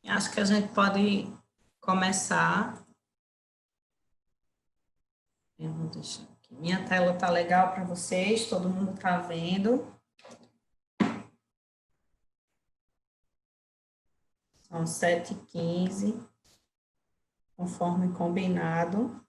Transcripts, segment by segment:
Acho que a gente pode começar. Eu vou deixar aqui. Minha tela está legal para vocês, todo mundo está vendo. São 7h15, conforme combinado.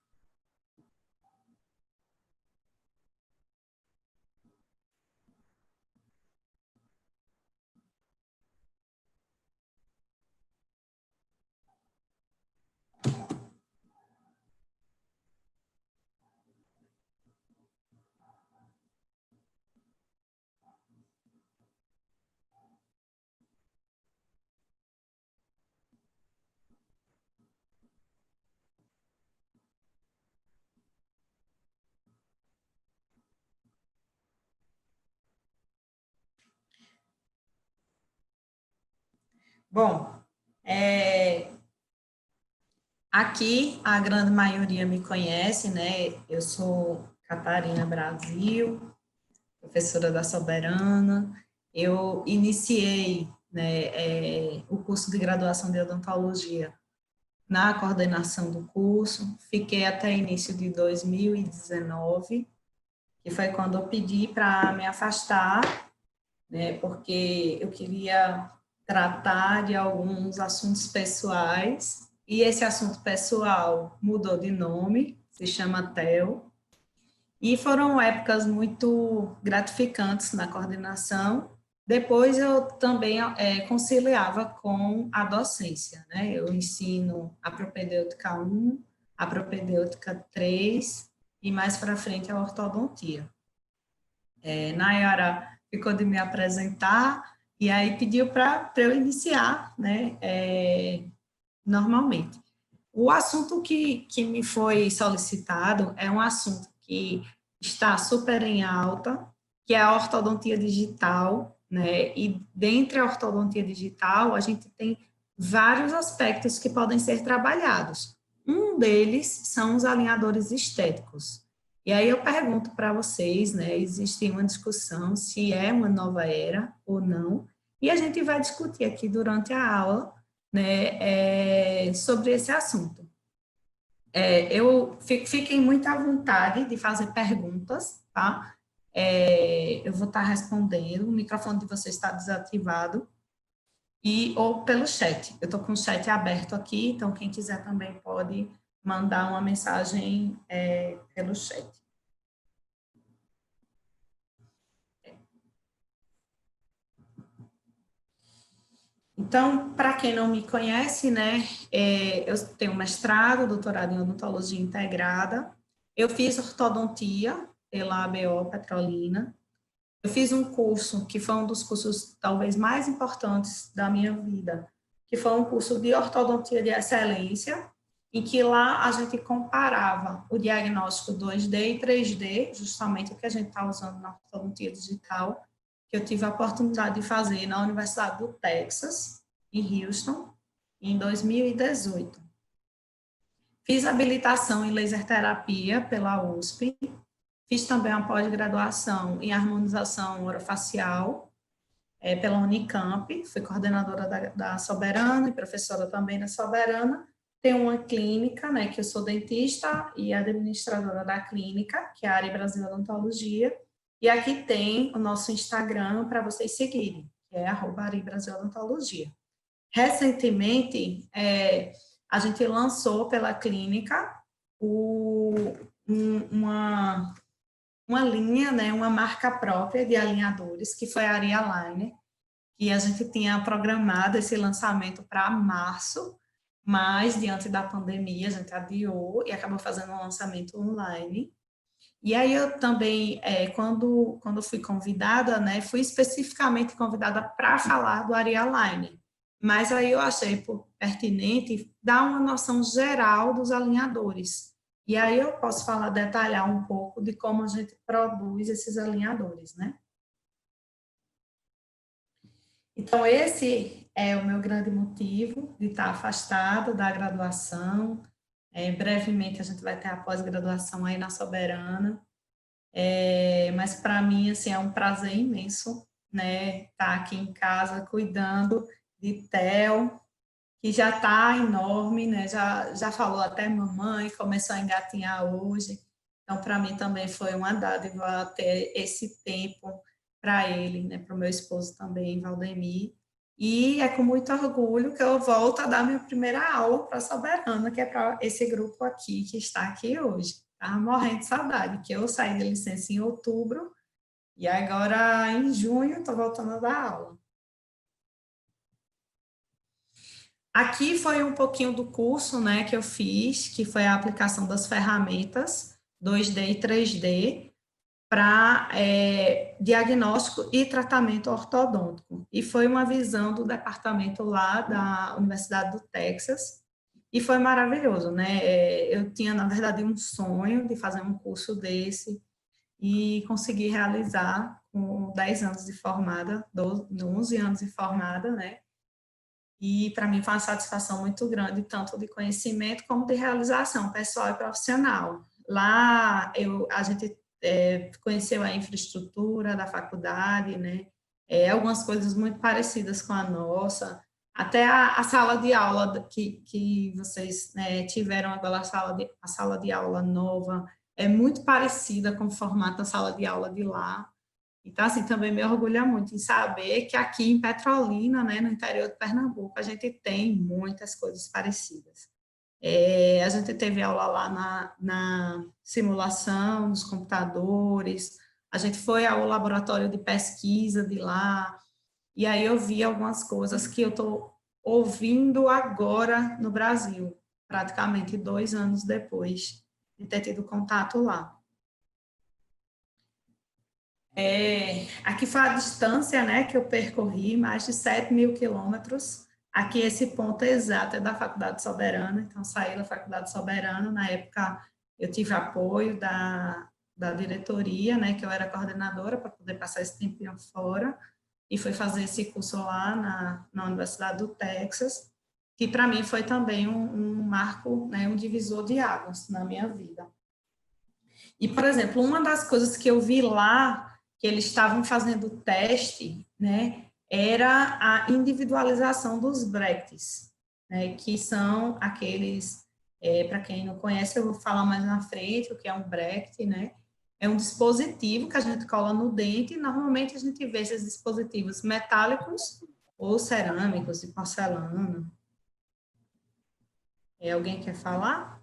Bom, aqui a grande maioria me conhece, né? Eu sou Catarina Brasil, professora da Soberana. Eu iniciei, né, o curso de graduação de odontologia na coordenação do curso, fiquei até início de 2019, que foi quando eu pedi para me afastar, né, porque eu queria tratar de alguns assuntos pessoais, e esse assunto pessoal mudou de nome, se chama TEL, e foram épocas muito gratificantes na coordenação. Depois eu também conciliava com a docência, né? Eu ensino a propedêutica 1, a propedêutica 3 e mais para frente a ortodontia. Nayara ficou de me apresentar e aí pediu para eu iniciar, né? Normalmente. O assunto que me foi solicitado é um assunto que está super em alta, que é a ortodontia digital, né? E dentre a ortodontia digital, a gente tem vários aspectos que podem ser trabalhados. Um deles são os alinhadores estéticos. E aí eu pergunto para vocês, né? Existe uma discussão se é uma nova era ou não, e a gente vai discutir aqui durante a aula, né, sobre esse assunto. Fiquem muito à vontade de fazer perguntas, tá? Eu vou estar respondendo, o microfone de vocês está desativado, ou pelo chat. Eu estou com o chat aberto aqui, então quem quiser também pode mandar uma mensagem pelo chat. Então, para quem não me conhece, né, eu tenho mestrado, doutorado em odontologia integrada. Eu fiz ortodontia pela ABO Petrolina. Eu fiz um curso que foi um dos cursos talvez mais importantes da minha vida, que foi um curso de ortodontia de excelência, em que lá a gente comparava o diagnóstico 2D e 3D, justamente o que a gente está usando na ortodontia digital, que eu tive a oportunidade de fazer na Universidade do Texas, em Houston, em 2018. Fiz habilitação em laser terapia pela USP, fiz também uma pós-graduação em harmonização orofacial pela Unicamp, fui coordenadora da Soberana e professora também da Soberana. Tenho uma clínica, né, que eu sou dentista e administradora da clínica, que é a Ari Brasil Odontologia, e aqui tem o nosso Instagram para vocês seguirem, que é @Ari Brasil Odontologia. Recentemente, a gente lançou pela clínica uma linha, né, uma marca própria de alinhadores, que foi a Ari Aligner, e a gente tinha programado esse lançamento para março, mas diante da pandemia a gente adiou e acabou fazendo um lançamento online. E aí eu também, quando fui convidada, né, fui especificamente convidada para falar do Ari Aligner, mas aí eu achei pertinente dar uma noção geral dos alinhadores. E aí eu posso falar, detalhar um pouco de como a gente produz esses alinhadores, né? Então, esse é o meu grande motivo de estar afastado da graduação. Brevemente a gente vai ter a pós-graduação aí na Soberana. Mas para mim, assim, é um prazer imenso, né, estar aqui em casa cuidando de Theo, que já está enorme, né? Já falou até mamãe, começou a engatinhar hoje. Então, para mim também foi uma dádiva ter esse tempo para ele, né? Para o meu esposo também, Valdemir. E é com muito orgulho que eu volto a dar minha primeira aula para a Soberana, que é para esse grupo aqui, que está aqui hoje. Estava morrendo de saudade, que eu saí da licença em outubro, e agora em junho estou voltando a dar aula. Aqui foi um pouquinho do curso, né, que eu fiz, que foi a aplicação das ferramentas 2D e 3D para diagnóstico e tratamento ortodôntico. E foi uma visão do departamento lá da Universidade do Texas, e foi maravilhoso, né? Eu tinha, na verdade, um sonho de fazer um curso desse e consegui realizar com 10 anos de formada, 11 anos de formada, né? E para mim foi uma satisfação muito grande, tanto de conhecimento como de realização pessoal e profissional. Lá a gente conheceu a infraestrutura da faculdade, né? Algumas coisas muito parecidas com a nossa, até a sala de aula que vocês tiveram agora, a sala de aula nova, é muito parecida com o formato da sala de aula de lá. Então, assim, também me orgulha muito em saber que aqui em Petrolina, né, no interior de Pernambuco, a gente tem muitas coisas parecidas. A gente teve aula lá na simulação dos computadores, a gente foi ao laboratório de pesquisa de lá, e aí eu vi algumas coisas que eu estou ouvindo agora no Brasil, praticamente 2 anos depois de ter tido contato lá. Aqui foi a distância, né, que eu percorri, mais de 7.000 quilômetros. Aqui esse ponto exato é da Faculdade Soberana, então saí da Faculdade Soberana, na época eu tive apoio da diretoria, né, que eu era coordenadora para poder passar esse tempinho fora, e fui fazer esse curso lá na Universidade do Texas, que para mim foi também um marco, né, um divisor de águas na minha vida. E, por exemplo, uma das coisas que eu vi lá, que eles estavam fazendo teste, né, era a individualização dos Brechts, né, que são aqueles, para quem não conhece, eu vou falar mais na frente o que é um Brecht, né, é um dispositivo que a gente cola no dente, e normalmente a gente vê esses dispositivos metálicos ou cerâmicos, de porcelana. Alguém quer falar?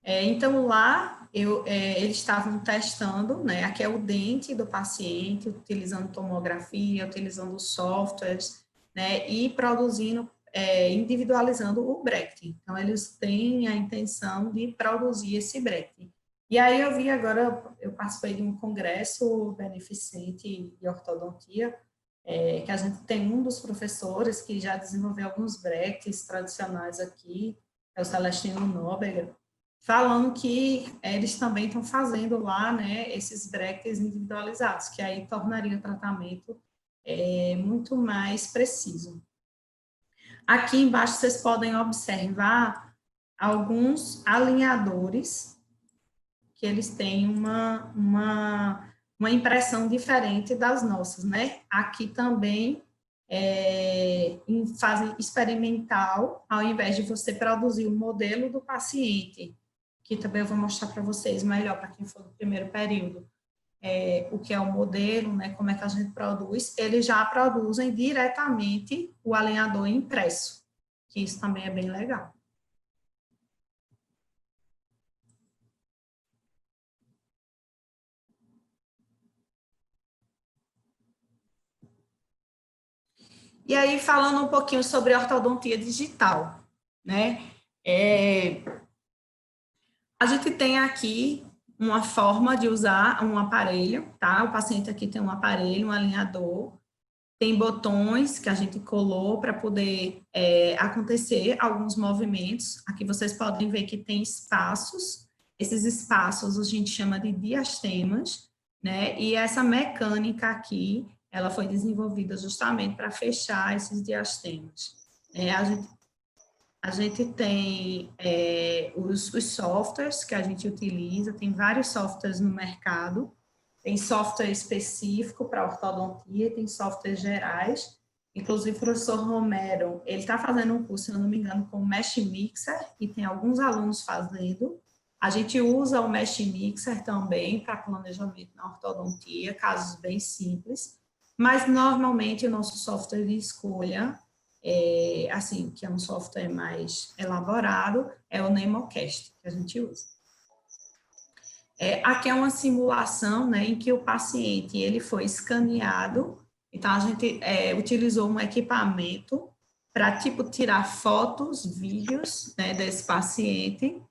Então, lá, eles estavam testando, né, aqui é o dente do paciente, utilizando tomografia, utilizando softwares, né, e produzindo, individualizando o Brecht. Então, eles têm a intenção de produzir esse Brecht. E aí eu vi agora, eu participei de um congresso beneficente de ortodontia, que a gente tem um dos professores que já desenvolveu alguns Brechts tradicionais aqui, é o Celestino Nóbrega, falando que eles também estão fazendo lá, né, esses Brechts individualizados, que aí tornaria o tratamento muito mais preciso. Aqui embaixo vocês podem observar alguns alinhadores que eles têm uma impressão diferente das nossas, né? Aqui também em fase experimental, ao invés de você produzir o modelo do paciente, que também eu vou mostrar para vocês melhor, para quem for do primeiro período, o que é o modelo, né, como é que a gente produz, eles já produzem diretamente o alinhador impresso, que isso também é bem legal. E aí, falando um pouquinho sobre ortodontia digital, né, a gente tem aqui uma forma de usar um aparelho, tá? O paciente aqui tem um aparelho, um alinhador, tem botões que a gente colou para poder acontecer alguns movimentos. Aqui vocês podem ver que tem espaços, esses espaços a gente chama de diastemas, né? E essa mecânica aqui, ela foi desenvolvida justamente para fechar esses diastemas. A gente tem os softwares que a gente utiliza, tem vários softwares no mercado, tem software específico para ortodontia, tem softwares gerais, Inclusive, o professor Romero, ele está fazendo um curso, se eu não me engano, com o Mesh Mixer, e tem alguns alunos fazendo. A gente usa o Mesh Mixer também para planejamento na ortodontia, casos bem simples, mas normalmente o nosso software de escolha, assim, que é um software mais elaborado, é o Nemocast, que a gente usa. Aqui é uma simulação, né, em que o paciente ele foi escaneado. Então, a gente utilizou um equipamento para, tipo, tirar fotos, vídeos, né, desse paciente.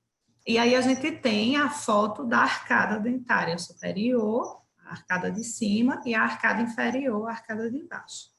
E aí a gente tem a foto da arcada dentária superior, a arcada de cima, e a arcada inferior, a arcada de baixo.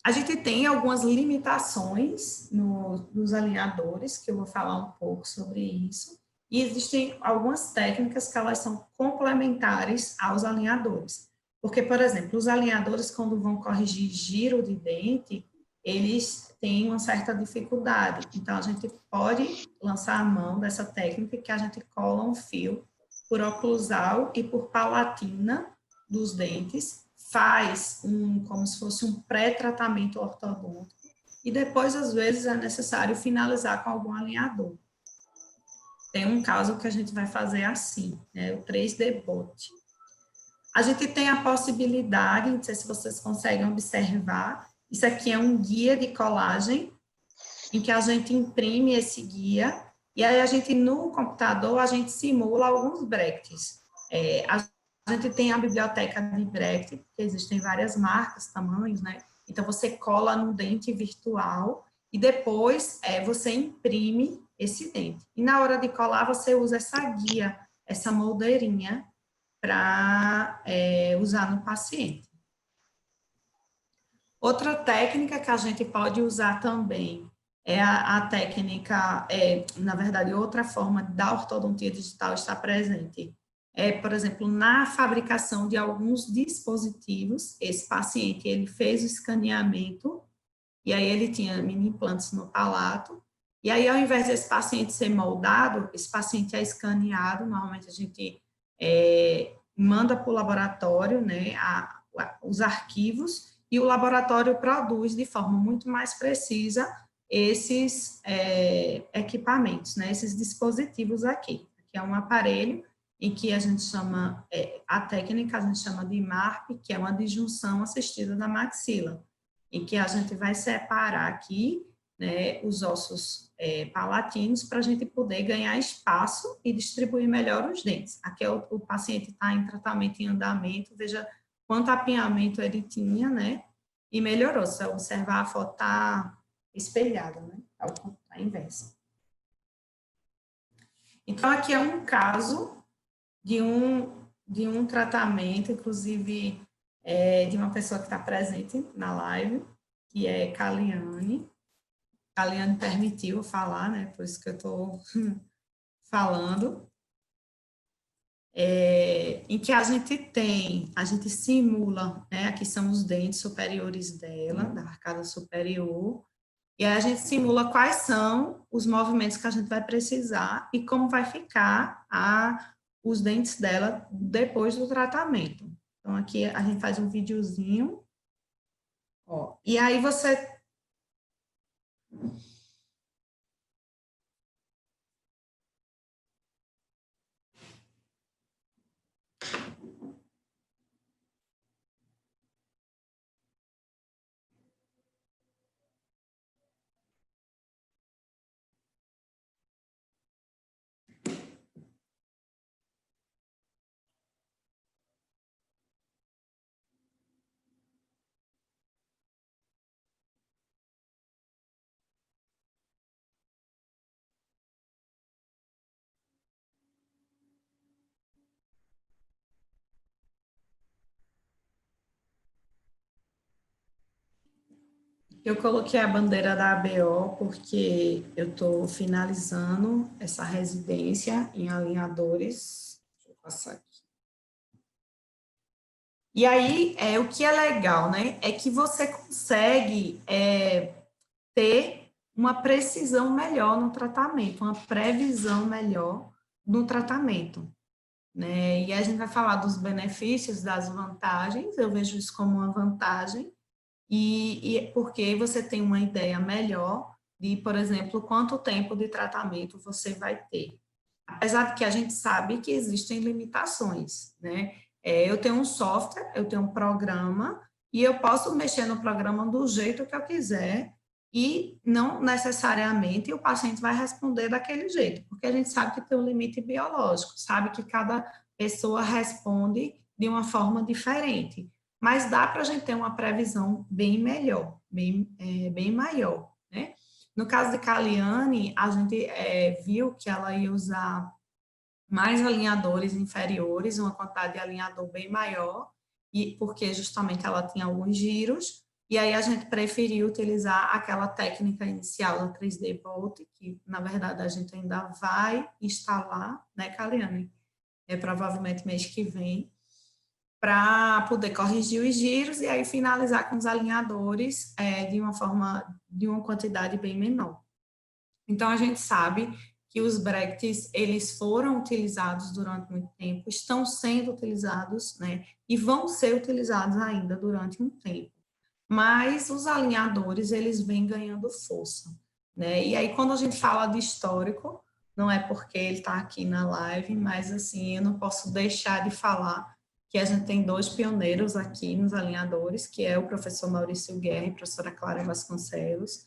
A gente tem algumas limitações nos alinhadores, que eu vou falar um pouco sobre isso. E existem algumas técnicas que elas são complementares aos alinhadores. Porque, por exemplo, os alinhadores, quando vão corrigir giro de dente, eles têm uma certa dificuldade. Então, a gente pode lançar a mão dessa técnica que a gente cola um fio por oclusal e por palatina dos dentes, faz como se fosse um pré-tratamento ortodôntico, e depois, às vezes, é necessário finalizar com algum alinhador. Tem um caso que a gente vai fazer assim, né, o 3D Bot. A gente tem a possibilidade, não sei se vocês conseguem observar, isso aqui é um guia de colagem, em que a gente imprime esse guia, e aí a gente, no computador, a gente simula alguns brackets. A gente tem a biblioteca de bracket, que existem várias marcas, tamanhos, né? Então, você cola no dente virtual e depois você imprime esse dente. E na hora de colar, você usa essa guia, essa moldeirinha, para usar no paciente. Outra técnica que a gente pode usar também é a técnica, na verdade, outra forma da ortodontia digital estar presente. Por exemplo, na fabricação de alguns dispositivos, esse paciente, ele fez o escaneamento, e aí ele tinha mini implantes no palato, e aí, ao invés desse paciente ser moldado, esse paciente é escaneado, normalmente a gente manda para o laboratório, né, os arquivos, e o laboratório produz de forma muito mais precisa esses equipamentos, né, esses dispositivos aqui. Aqui é um aparelho em que a gente chama, a técnica a gente chama de MARP, que é uma disjunção assistida da maxila, em que a gente vai separar aqui, né, os ossos palatinos para a gente poder ganhar espaço e distribuir melhor os dentes. Aqui o paciente está em tratamento em andamento, veja quanto apinhamento ele tinha, né, e melhorou. Se você observar, a foto está espelhada, né, à inversa. Então, aqui é um caso de um tratamento, inclusive, de uma pessoa que está presente na live, que é Caliane. Caliane permitiu falar, né? Por isso que eu estou falando. Em que a gente simula, né? Aqui são os dentes superiores dela, da arcada superior, e aí a gente simula quais são os movimentos que a gente vai precisar e como vai ficar os dentes dela depois do tratamento. Então, aqui a gente faz um videozinho, ó, e aí você... Eu coloquei a bandeira da ABO porque eu estou finalizando essa residência em alinhadores. Deixa eu passar aqui. E aí, o que é legal, né? É que você consegue ter uma precisão melhor no tratamento, uma previsão melhor no tratamento, né? E a gente vai falar dos benefícios, das vantagens, eu vejo isso como uma vantagem, e porque você tem uma ideia melhor de, por exemplo, quanto tempo de tratamento você vai ter. Apesar de que a gente sabe que existem limitações, né? Eu tenho um software, eu tenho um programa, e eu posso mexer no programa do jeito que eu quiser, e não necessariamente o paciente vai responder daquele jeito, porque a gente sabe que tem um limite biológico, sabe que cada pessoa responde de uma forma diferente, mas dá para a gente ter uma previsão bem melhor, bem maior, né? No caso de Kaliane, a gente viu que ela ia usar mais alinhadores inferiores, uma quantidade de alinhador bem maior, e porque justamente ela tinha alguns giros, e aí a gente preferiu utilizar aquela técnica inicial da 3D Bolt, que na verdade a gente ainda vai instalar, né, Kaliane? Provavelmente mês que vem, para poder corrigir os giros e aí finalizar com os alinhadores de uma quantidade bem menor. Então, a gente sabe que os brackets, eles foram utilizados durante muito tempo, estão sendo utilizados, né, e vão ser utilizados ainda durante um tempo. Mas os alinhadores, eles vêm ganhando força, né, e aí quando a gente fala de histórico, não é porque ele está aqui na live, mas assim, eu não posso deixar de falar que a gente tem dois pioneiros aqui nos alinhadores, que é o professor Maurício Guerra e a professora Clara Vasconcelos,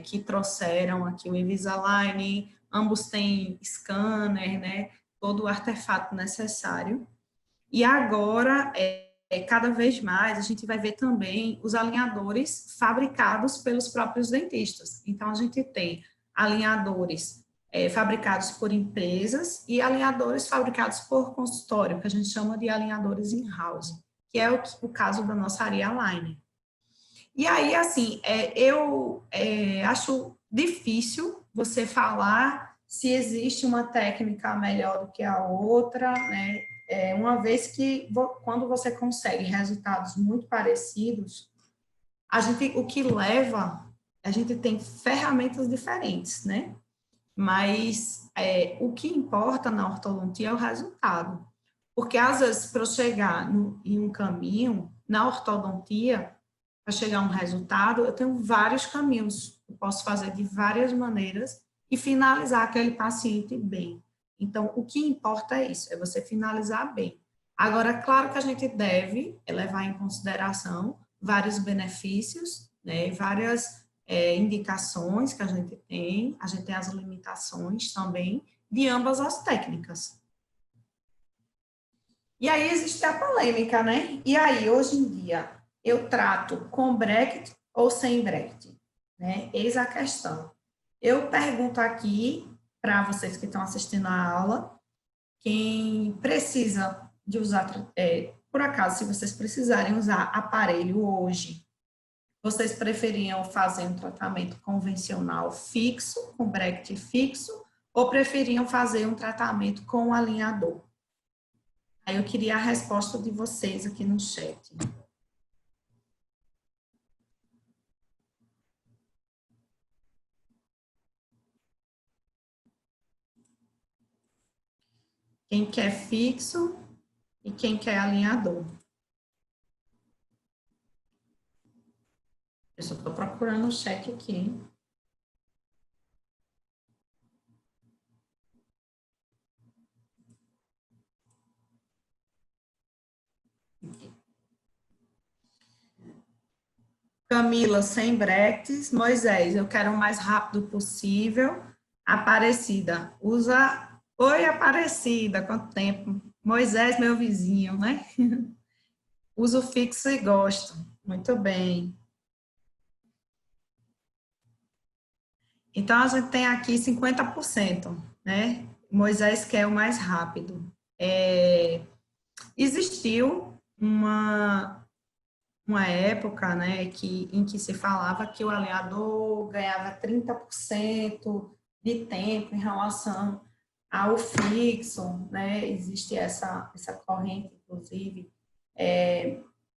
que trouxeram aqui o Invisalign, ambos têm scanner, né, todo o artefato necessário. E agora, cada vez mais, a gente vai ver também os alinhadores fabricados pelos próprios dentistas. Então, a gente tem alinhadores fabricados por empresas e alinhadores fabricados por consultório, que a gente chama de alinhadores in-house, que é o caso da nossa Aria Line. E aí, assim, eu acho difícil você falar se existe uma técnica melhor do que a outra, né? Uma vez que, quando você consegue resultados muito parecidos, o que leva, a gente tem ferramentas diferentes, né? Mas o que importa na ortodontia é o resultado. Porque, às vezes, para eu chegar em um caminho, na ortodontia, para chegar a um resultado, eu tenho vários caminhos. Eu posso fazer de várias maneiras e finalizar aquele paciente bem. Então, o que importa é isso, é você finalizar bem. Agora, claro que a gente deve levar em consideração vários benefícios, né, várias indicações que a gente tem as limitações também de ambas as técnicas. E aí existe a polêmica, né? E aí, hoje em dia, eu trato com bracket ou sem bracket, né? Eis a questão. Eu pergunto aqui para vocês que estão assistindo a aula, quem precisa de usar, por acaso, se vocês precisarem usar aparelho hoje, vocês preferiam fazer um tratamento convencional fixo, com bracket fixo, ou preferiam fazer um tratamento com alinhador? Aí eu queria a resposta de vocês aqui no chat. Quem quer fixo e quem quer alinhador. Eu só estou procurando o chat aqui, hein? Camila, sem brackets. Moisés, eu quero o mais rápido possível. Aparecida, usa... Oi, Aparecida, quanto tempo? Moisés, meu vizinho, né? Uso fixo e gosto. Muito bem. Então, a gente tem aqui 50%, né? Moisés quer o mais rápido. Existiu uma época, né, em que se falava que o alinhador ganhava 30% de tempo em relação ao fixo, né? Existe essa corrente, inclusive.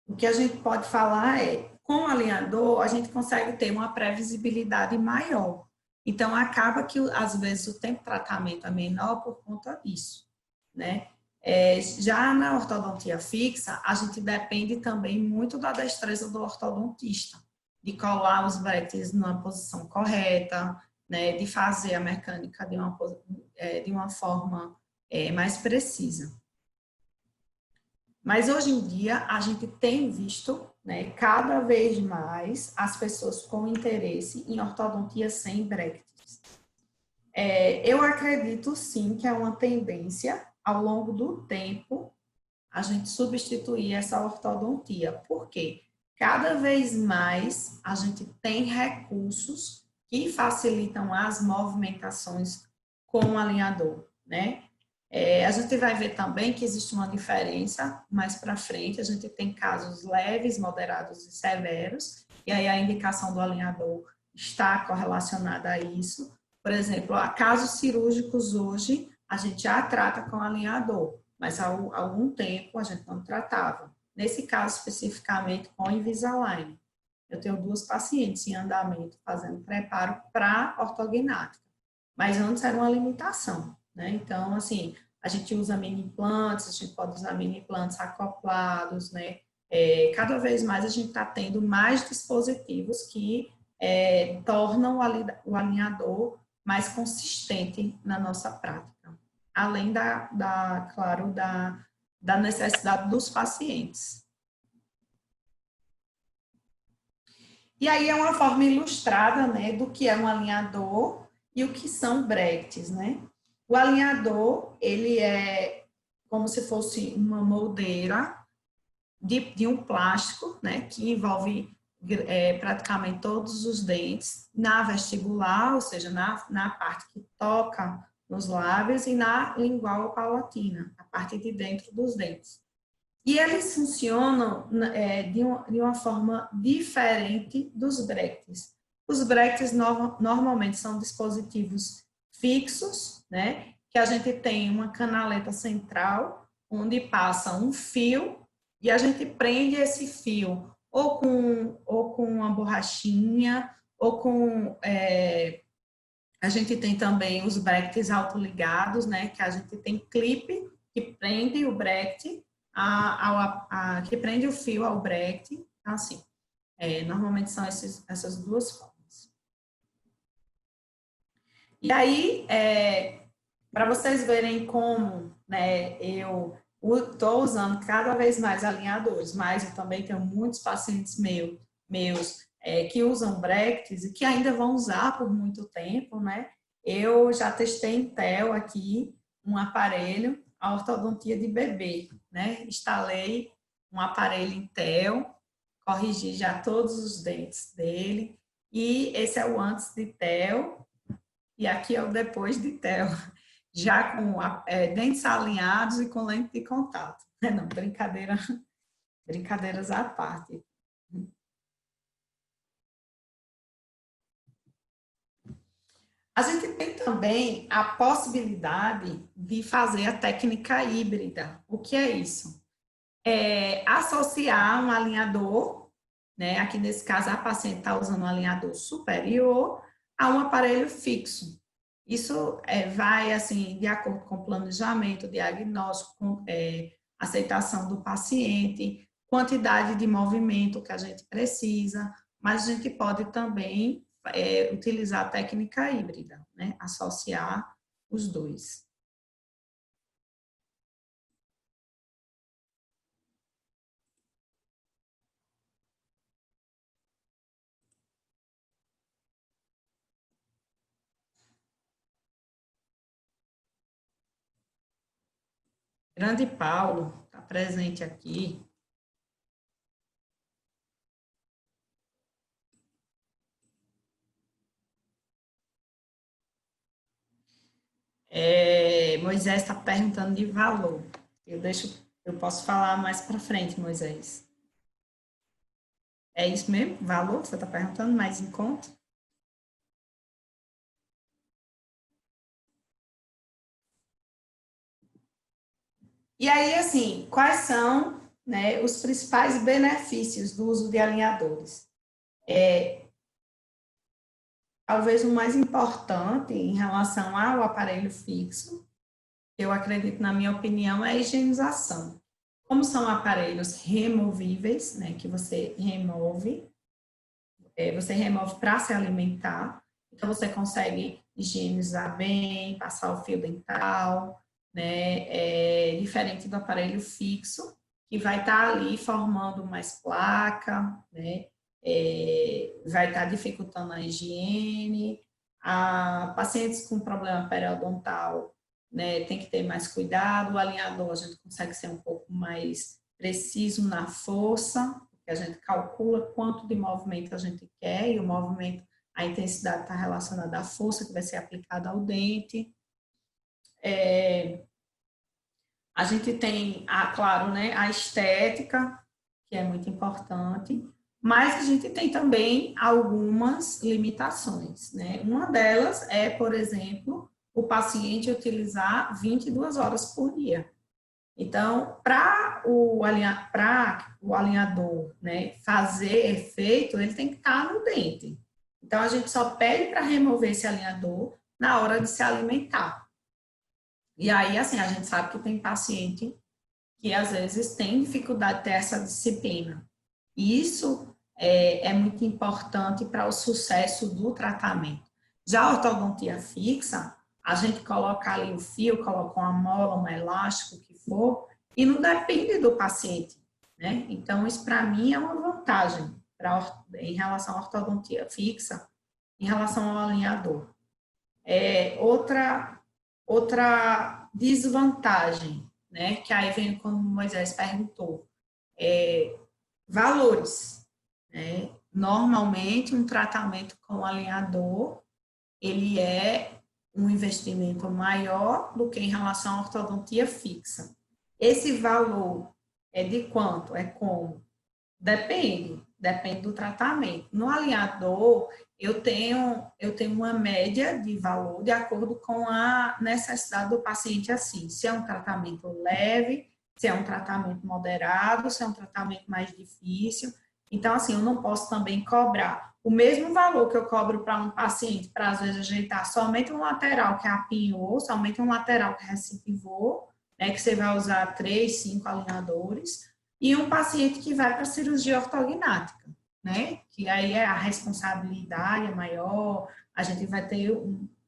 O que a gente pode falar é, com o alinhador, a gente consegue ter uma previsibilidade maior. Então, acaba que, às vezes, o tempo de tratamento é menor por conta disso, né? Já na ortodontia fixa, a gente depende também muito da destreza do ortodontista, de colar os brackets numa posição correta, né, de fazer a mecânica de uma forma mais precisa. Mas hoje em dia a gente tem visto, né, cada vez mais as pessoas com interesse em ortodontia sem brackets. Eu acredito sim que é uma tendência ao longo do tempo a gente substituir essa ortodontia. Por quê? Cada vez mais a gente tem recursos que facilitam as movimentações com o alinhador, né? A gente vai ver também que existe uma diferença mais para frente, a gente tem casos leves, moderados e severos, e aí a indicação do alinhador está correlacionada a isso. Por exemplo, a casos cirúrgicos hoje, a gente já trata com alinhador, mas há algum tempo a gente não tratava. Nesse caso, especificamente, com Invisalign. Eu tenho 2 pacientes em andamento fazendo preparo para ortognática, mas antes era uma limitação, né? Então, assim, a gente usa mini implantes, a gente pode usar mini implantes acoplados, né? Cada vez mais a gente está tendo mais dispositivos que tornam o alinhador mais consistente na nossa prática, além claro, da necessidade dos pacientes. E aí é uma forma ilustrada, né, do que é um alinhador e o que são brackets, né? O alinhador, ele é como se fosse uma moldeira de um plástico, né, que envolve praticamente todos os dentes, na vestibular, ou seja, na parte que toca nos lábios, e na lingual palatina, a parte de dentro dos dentes. E eles funcionam de uma forma diferente dos brackets. Os brackets normalmente são dispositivos fixos, né? Que a gente tem uma canaleta central, onde passa um fio, e a gente prende esse fio ou com uma borrachinha, ou com... a gente tem também os brackets autoligados, né? Que a gente tem clipe que prende o bracket, que prende o fio ao bracket. Então, assim, normalmente são essas 2 formas. E aí, para vocês verem como, né, eu estou usando cada vez mais alinhadores, mas eu também tenho muitos pacientes meus que usam brackets e que ainda vão usar por muito tempo, né? Eu já testei em TEL aqui um aparelho, a ortodontia de bebê, né? Instalei um aparelho em TEL, corrigi já todos os dentes dele, e esse é o antes de TEL, e aqui é o depois de TEL, já com dentes alinhados e com lente de contato. Não, brincadeiras à parte. A gente tem também a possibilidade de fazer a técnica híbrida. O que é isso? Associar um alinhador, né? Aqui nesse caso a paciente está usando um alinhador superior a um aparelho fixo. Isso vai assim de acordo com o planejamento, diagnóstico, aceitação do paciente, quantidade de movimento que a gente precisa, mas a gente pode também utilizar a técnica híbrida, né? Associar os dois. Grande Paulo está presente aqui. Moisés está perguntando de valor. Eu posso falar mais para frente, Moisés. É isso mesmo? Valor? Você está perguntando mais em conta? E aí, assim, quais são, né, os principais benefícios do uso de alinhadores? Talvez o mais importante em relação ao aparelho fixo eu acredito, na minha opinião, é a higienização. Como são aparelhos removíveis, né, que você remove para se alimentar, então você consegue higienizar bem, passar o fio dental, né, diferente do aparelho fixo, que vai estar ali formando mais placa, né, vai estar dificultando a higiene. Pacientes com problema periodontal, né, tem que ter mais cuidado. O alinhador a gente consegue ser um pouco mais preciso na força, porque a gente calcula quanto de movimento a gente quer, e o movimento, a intensidade está relacionada à força que vai ser aplicada ao dente. A gente tem, claro, né, a estética, que é muito importante, mas a gente tem também algumas limitações, né? Uma delas é, por exemplo, o paciente utilizar 22 horas por dia. Então, para o alinhador, né, fazer efeito, ele tem que estar no dente. Então, a gente só pede para remover esse alinhador na hora de se alimentar. E aí, assim, a gente sabe que tem paciente que às vezes tem dificuldade de ter essa disciplina. E isso é muito importante para o sucesso do tratamento. Já a ortodontia fixa, a gente coloca ali o fio, coloca uma mola, um elástico, o que for, e não depende do paciente, né? Então, isso para mim é uma vantagem em relação à ortodontia fixa, em relação ao alinhador. Outra desvantagem, né, que aí vem como Moisés perguntou, valores, né? Normalmente, um tratamento com alinhador, ele é um investimento maior do que em relação à ortodontia fixa. Esse valor é de quanto? É como? Depende do tratamento. No alinhador, eu tenho uma média de valor de acordo com a necessidade do paciente, assim, se é um tratamento leve, se é um tratamento moderado, se é um tratamento mais difícil. Então, assim, eu não posso também cobrar o mesmo valor que eu cobro para um paciente, para às vezes ajeitar somente um lateral que apinhou, somente um lateral que recidivou, né, que você vai usar 3, 5 alinhadores, e um paciente que vai para a cirurgia ortognática, né? Que aí a responsabilidade é maior, a gente vai ter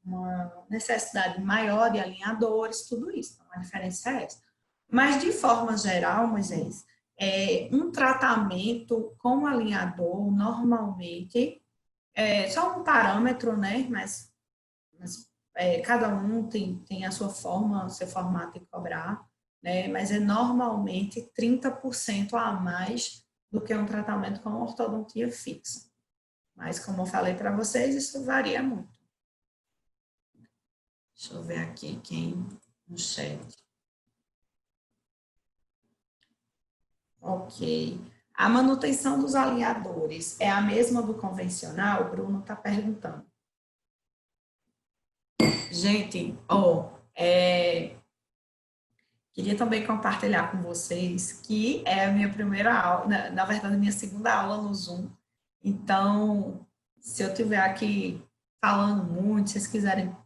uma necessidade maior de alinhadores, tudo isso. Então, a diferença é essa. Mas, de forma geral, Moisés, um tratamento com alinhador, normalmente, só um parâmetro, né? Mas cada um tem a sua forma, o seu formato de cobrar, né? Mas é normalmente 30% a mais do que um tratamento com ortodontia fixa. Mas, como eu falei para vocês, isso varia muito. Deixa eu ver aqui quem no chat. Ok. A manutenção dos alinhadores é a mesma do convencional? O Bruno está perguntando. Gente, queria também compartilhar com vocês que é a minha primeira aula, na verdade, minha segunda aula no Zoom. Então, se eu estiver aqui falando muito, se vocês quiserem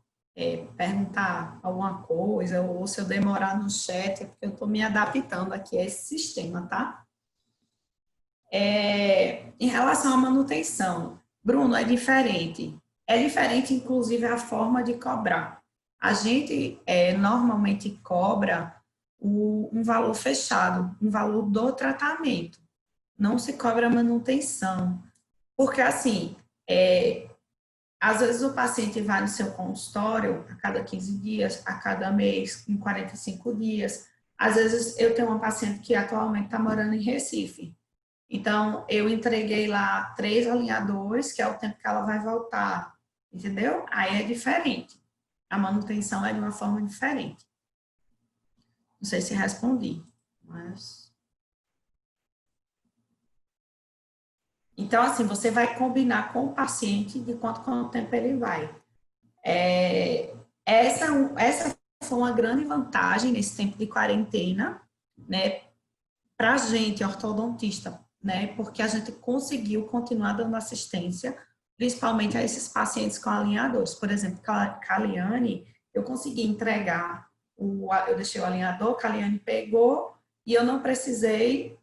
perguntar alguma coisa, ou se eu demorar no chat, é porque eu estou me adaptando aqui a esse sistema, tá? Em relação à manutenção, Bruno, é diferente. É diferente, inclusive, a forma de cobrar. A gente normalmente cobra um valor fechado, um valor do tratamento. Não se cobra manutenção. Porque, assim, às vezes o paciente vai no seu consultório a cada 15 dias, a cada mês, em 45 dias. Às vezes eu tenho uma paciente que atualmente está morando em Recife. Então, eu entreguei lá 3 alinhadores, que é o tempo que ela vai voltar, entendeu? Aí é diferente. A manutenção é de uma forma diferente. Não sei se respondi, mas... Então, assim, você vai combinar com o paciente de quanto tempo ele vai. Essa foi uma grande vantagem nesse tempo de quarentena, né, para a gente, ortodontista, né, porque a gente conseguiu continuar dando assistência, principalmente a esses pacientes com alinhadores. Por exemplo, Caliane, eu consegui entregar eu deixei o alinhador, que a Liane pegou, e eu não precisei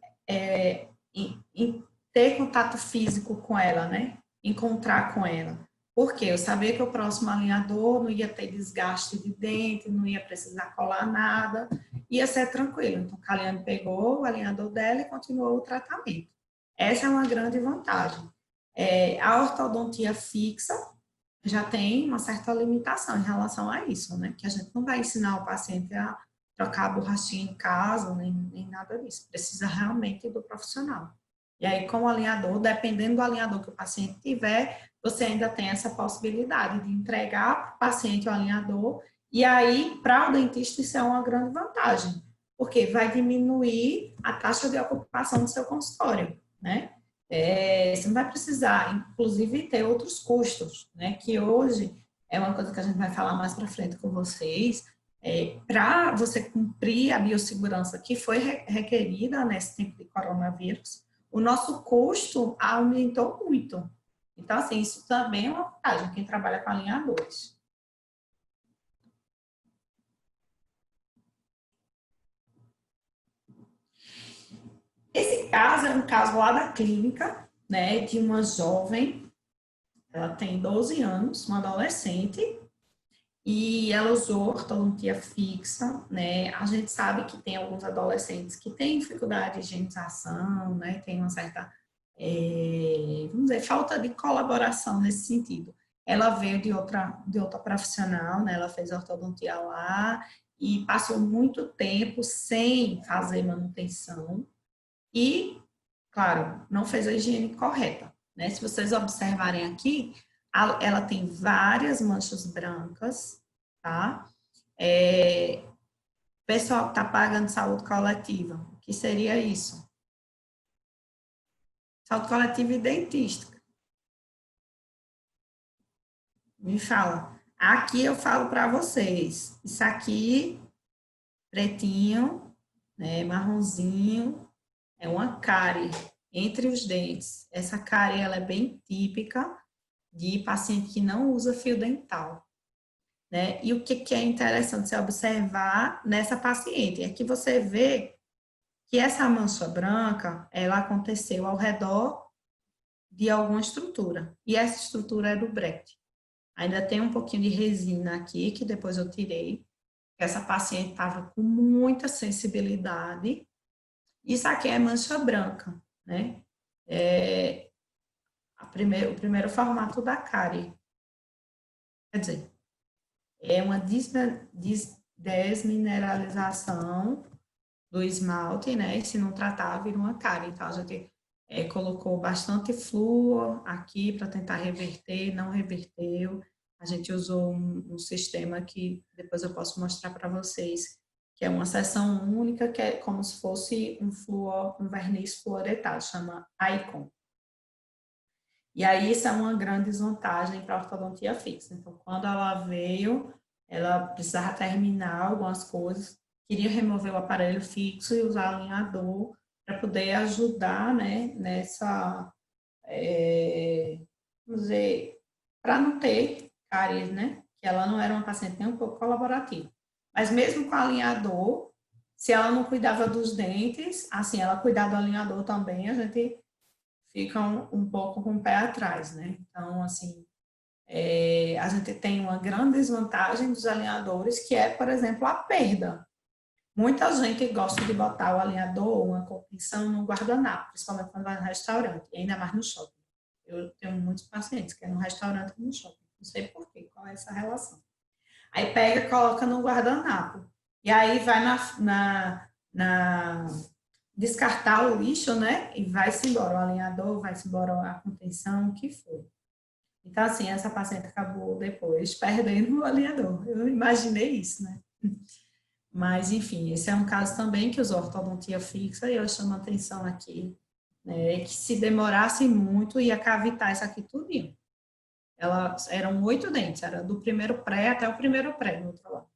ter contato físico com ela, né? Encontrar com ela. Porque eu sabia que o próximo alinhador não ia ter desgaste de dente, não ia precisar colar nada, ia ser tranquilo. Então, a Liane pegou o alinhador dela e continuou o tratamento. Essa é uma grande vantagem. A ortodontia fixa já tem uma certa limitação em relação a isso, né? Que a gente não vai ensinar o paciente a trocar a borrachinha em casa, nem nada disso. Precisa realmente do profissional. E aí, com o alinhador, dependendo do alinhador que o paciente tiver, você ainda tem essa possibilidade de entregar para o paciente o alinhador. E aí, para o dentista, isso é uma grande vantagem, porque vai diminuir a taxa de ocupação do seu consultório, né? Você não vai precisar, inclusive, ter outros custos, né? Que hoje é uma coisa que a gente vai falar mais para frente com vocês. Para você cumprir a biossegurança que foi requerida nesse tempo de coronavírus, o nosso custo aumentou muito. Então, assim, isso também é uma vantagem, quem trabalha com alinhadores. Esse caso é um caso lá da clínica, né, de uma jovem, ela tem 12 anos, uma adolescente, e ela usou ortodontia fixa, né, a gente sabe que tem alguns adolescentes que têm dificuldade de higienização, né, tem uma certa, vamos dizer, falta de colaboração nesse sentido. Ela veio de outra profissional, né, ela fez ortodontia lá, e passou muito tempo sem fazer manutenção, e, claro, não fez a higiene correta, né? Se vocês observarem aqui, ela tem várias manchas brancas, tá? Pessoal que está pagando saúde coletiva, o que seria isso? Saúde coletiva e dentística. Me fala. Aqui eu falo para vocês, isso aqui, pretinho, né, marronzinho, é uma cárie entre os dentes. Essa cárie ela é bem típica de paciente que não usa fio dental, né? E o que é interessante você observar nessa paciente é que você vê que essa mancha branca, ela aconteceu ao redor de alguma estrutura. E essa estrutura é do Brecht. Ainda tem um pouquinho de resina aqui, que depois eu tirei. Essa paciente estava com muita sensibilidade. Isso aqui é mancha branca, né? O primeiro formato da cárie. Quer dizer, é uma desmineralização do esmalte, né? E se não tratar, vira uma cárie. Então, a gente colocou bastante flúor aqui para tentar reverter, não reverteu. A gente usou um sistema que depois eu posso mostrar para vocês, que é uma seção única, que é como se fosse um verniz fluoretado, chama Icon. E aí, isso é uma grande desvantagem para a ortodontia fixa. Então, quando ela veio, ela precisava terminar algumas coisas, queria remover o aparelho fixo e usar alinhador para poder ajudar, né, nessa, vamos dizer, para não ter cáries, né, que ela não era uma paciente nem um pouco colaborativa. Mas mesmo com alinhador, se ela não cuidava dos dentes, assim, ela cuidar do alinhador também, a gente fica um pouco com o pé atrás, né? Então, assim, a gente tem uma grande desvantagem dos alinhadores, que é, por exemplo, a perda. Muita gente gosta de botar o alinhador, uma contenção no guardanapo, principalmente quando vai no restaurante, e ainda mais no shopping. Eu tenho muitos pacientes que é no restaurante e no shopping. Não sei por quê, qual é essa relação. Aí pega e coloca no guardanapo. E aí vai descartar o lixo, né? E vai-se embora o alinhador, vai-se embora a contenção, o que for. Então, assim, essa paciente acabou depois perdendo o alinhador. Eu imaginei isso, né? Mas, enfim, esse é um caso também que usou ortodontia fixa e eu chamo a atenção aqui, né? Que se demorasse muito, ia cavitar isso aqui tudinho. Eram 8 dentes, era do primeiro pré até o primeiro pré, no outro lado.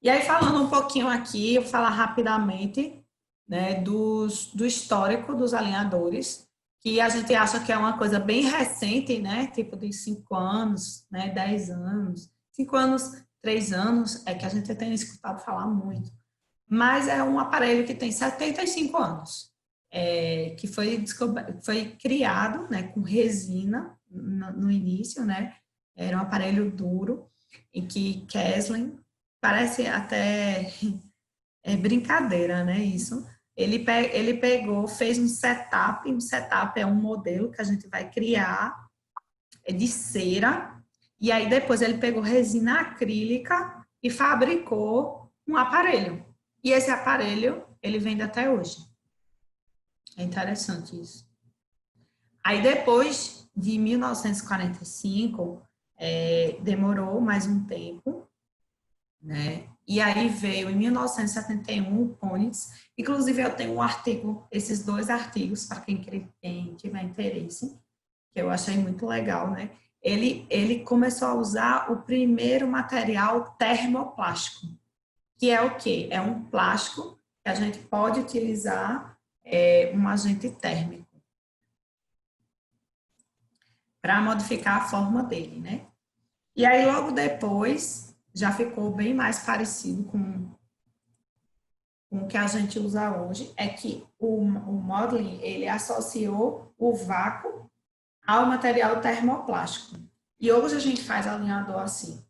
E aí, falando um pouquinho aqui, eu vou falar rapidamente, né, do histórico dos alinhadores, que a gente acha que é uma coisa bem recente, né, tipo de 5 anos, né, 10 anos. 5 anos 3 anos é que a gente tem escutado falar muito. Mas é um aparelho que tem 75 anos, que foi criado, né, com resina no início, né? Era um aparelho duro, em que Kesslin, parece até brincadeira, né, isso. Ele pegou, fez um setup é um modelo que a gente vai criar, de cera, e aí depois ele pegou resina acrílica e fabricou um aparelho. E esse aparelho, ele vende até hoje. É interessante isso. Aí depois de 1945, demorou mais um tempo, né? E aí veio em 1971 o Phoenix. Inclusive eu tenho um artigo, esses 2 artigos, para quem tiver interesse, que eu achei muito legal, né? Ele começou a usar o primeiro material termoplástico, que é o quê? É um plástico que a gente pode utilizar um agente térmico para modificar a forma dele, né? E aí, logo depois, já ficou bem mais parecido com o que a gente usa hoje, é que o modeling, ele associou o vácuo ao material termoplástico. E hoje a gente faz alinhador assim.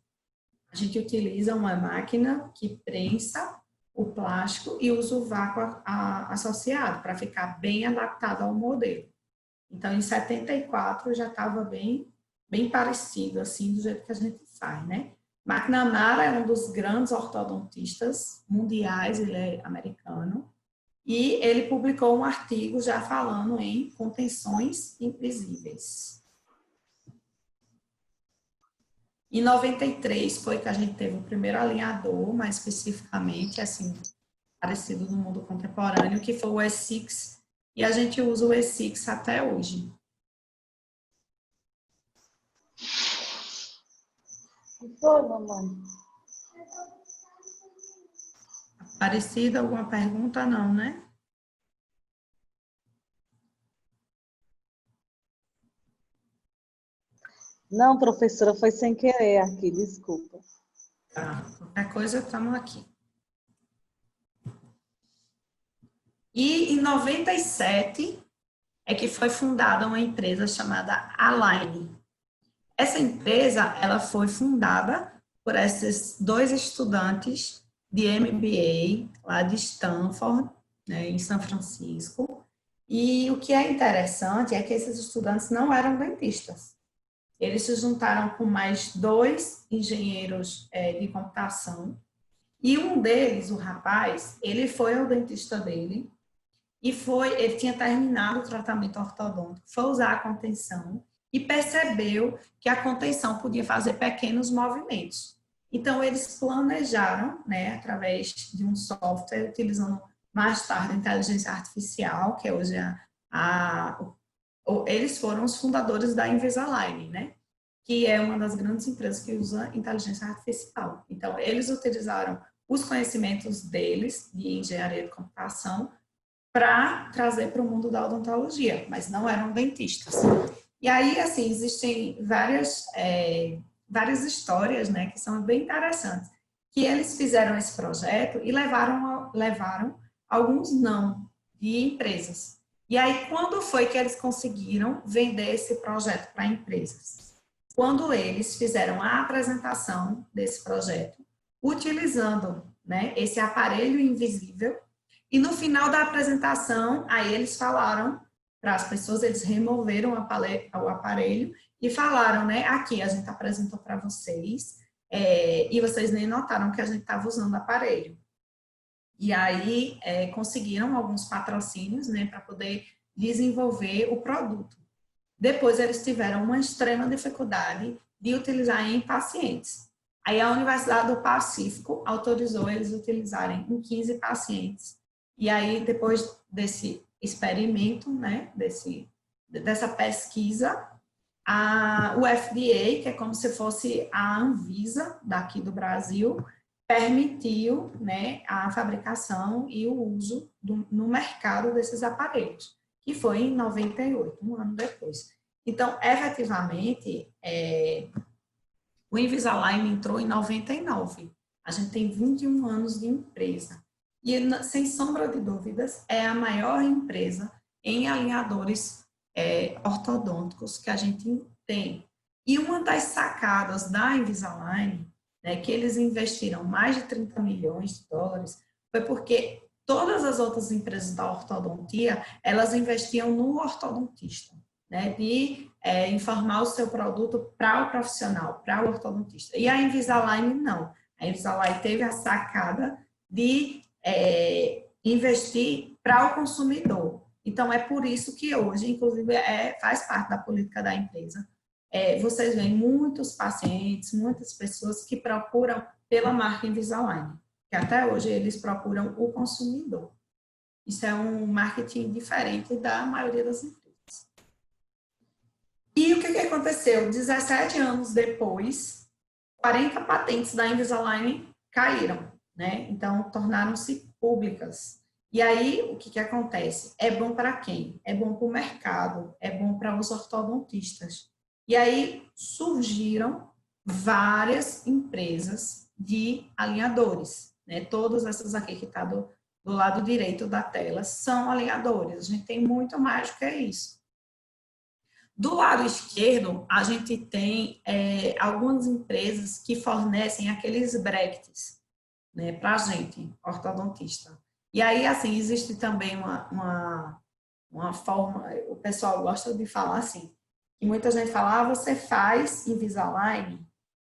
A gente utiliza uma máquina que prensa o plástico e usa o vácuo associado para ficar bem adaptado ao modelo. Então, em 74 já estava bem parecido, assim, do jeito que a gente faz, né? McNamara é um dos grandes ortodontistas mundiais, ele é americano, e ele publicou um artigo já falando em contenções invisíveis. Em 93 foi que a gente teve o primeiro alinhador, mais especificamente, assim, parecido no mundo contemporâneo, que foi o E6, e a gente usa o E6 até hoje. Foi, mamãe. Parecida alguma pergunta? Não, né? Não, professora, foi sem querer aqui, desculpa. Tá. Qualquer coisa, estamos aqui. E em 97 é que foi fundada uma empresa chamada Align. Essa empresa, ela foi fundada por esses 2 estudantes de MBA lá de Stanford, né, em São Francisco. E o que é interessante é que esses estudantes não eram dentistas. Eles se juntaram com mais 2 engenheiros de computação. E um deles, o rapaz, ele foi ao dentista dele e ele tinha terminado o tratamento ortodôntico, foi usar a contenção e percebeu que a contenção podia fazer pequenos movimentos. Então, eles planejaram, né, através de um software, utilizando mais tarde a inteligência artificial, que é hoje eles foram os fundadores da Invisalign, né, que é uma das grandes empresas que usa inteligência artificial. Então, eles utilizaram os conhecimentos deles de engenharia de computação para trazer para o mundo da odontologia, mas não eram dentistas. E aí, assim, existem várias histórias, né, que são bem interessantes, que eles fizeram esse projeto e levaram alguns não de empresas. E aí, quando foi que eles conseguiram vender esse projeto para empresas? Quando eles fizeram a apresentação desse projeto, utilizando, né, esse aparelho invisível. E no final da apresentação, aí eles falaram para as pessoas, eles removeram o aparelho e falaram, né, aqui a gente apresentou para vocês, e vocês nem notaram que a gente estava usando o aparelho. E aí conseguiram alguns patrocínios, né, para poder desenvolver o produto. Depois eles tiveram uma extrema dificuldade de utilizar em pacientes. Aí a Universidade do Pacífico autorizou eles utilizarem em 15 pacientes. E aí, depois desse experimento, né, dessa pesquisa, o FDA, que é como se fosse a Anvisa daqui do Brasil, permitiu, né, a fabricação e o uso no mercado desses aparelhos, que foi em 98, um ano depois. Então, efetivamente, O Invisalign entrou em 99. A gente tem 21 anos de empresa. E, sem sombra de dúvidas, é a maior empresa em alinhadores ortodônticos que a gente tem. E uma das sacadas da Invisalign, né, que eles investiram mais de 30 milhões de dólares, foi porque todas as outras empresas da ortodontia, elas investiam no ortodontista, né, de informar o seu produto para o profissional, para o ortodontista. E a Invisalign não. A Invisalign teve a sacada de investir para o consumidor. Então, é por isso que hoje, inclusive, faz parte da política da empresa. Vocês veem muitos pacientes, muitas pessoas que procuram pela marca Invisalign, que até hoje eles procuram o consumidor. Isso é um marketing diferente da maioria das empresas. E o que aconteceu? 17 anos depois, 40 patentes da Invisalign caíram, né? Então, tornaram-se públicas. E aí, o que acontece? É bom para quem? É bom para o mercado, é bom para os ortodontistas. E aí, surgiram várias empresas de alinhadores, né? Todas essas aqui que estão do lado direito da tela são alinhadores. A gente tem muito mais do que isso. Do lado esquerdo, a gente tem algumas empresas que fornecem aqueles brackets, né, para a gente, ortodontista. E aí, assim, existe também uma forma, o pessoal gosta de falar assim, que muita gente fala, você faz Invisalign?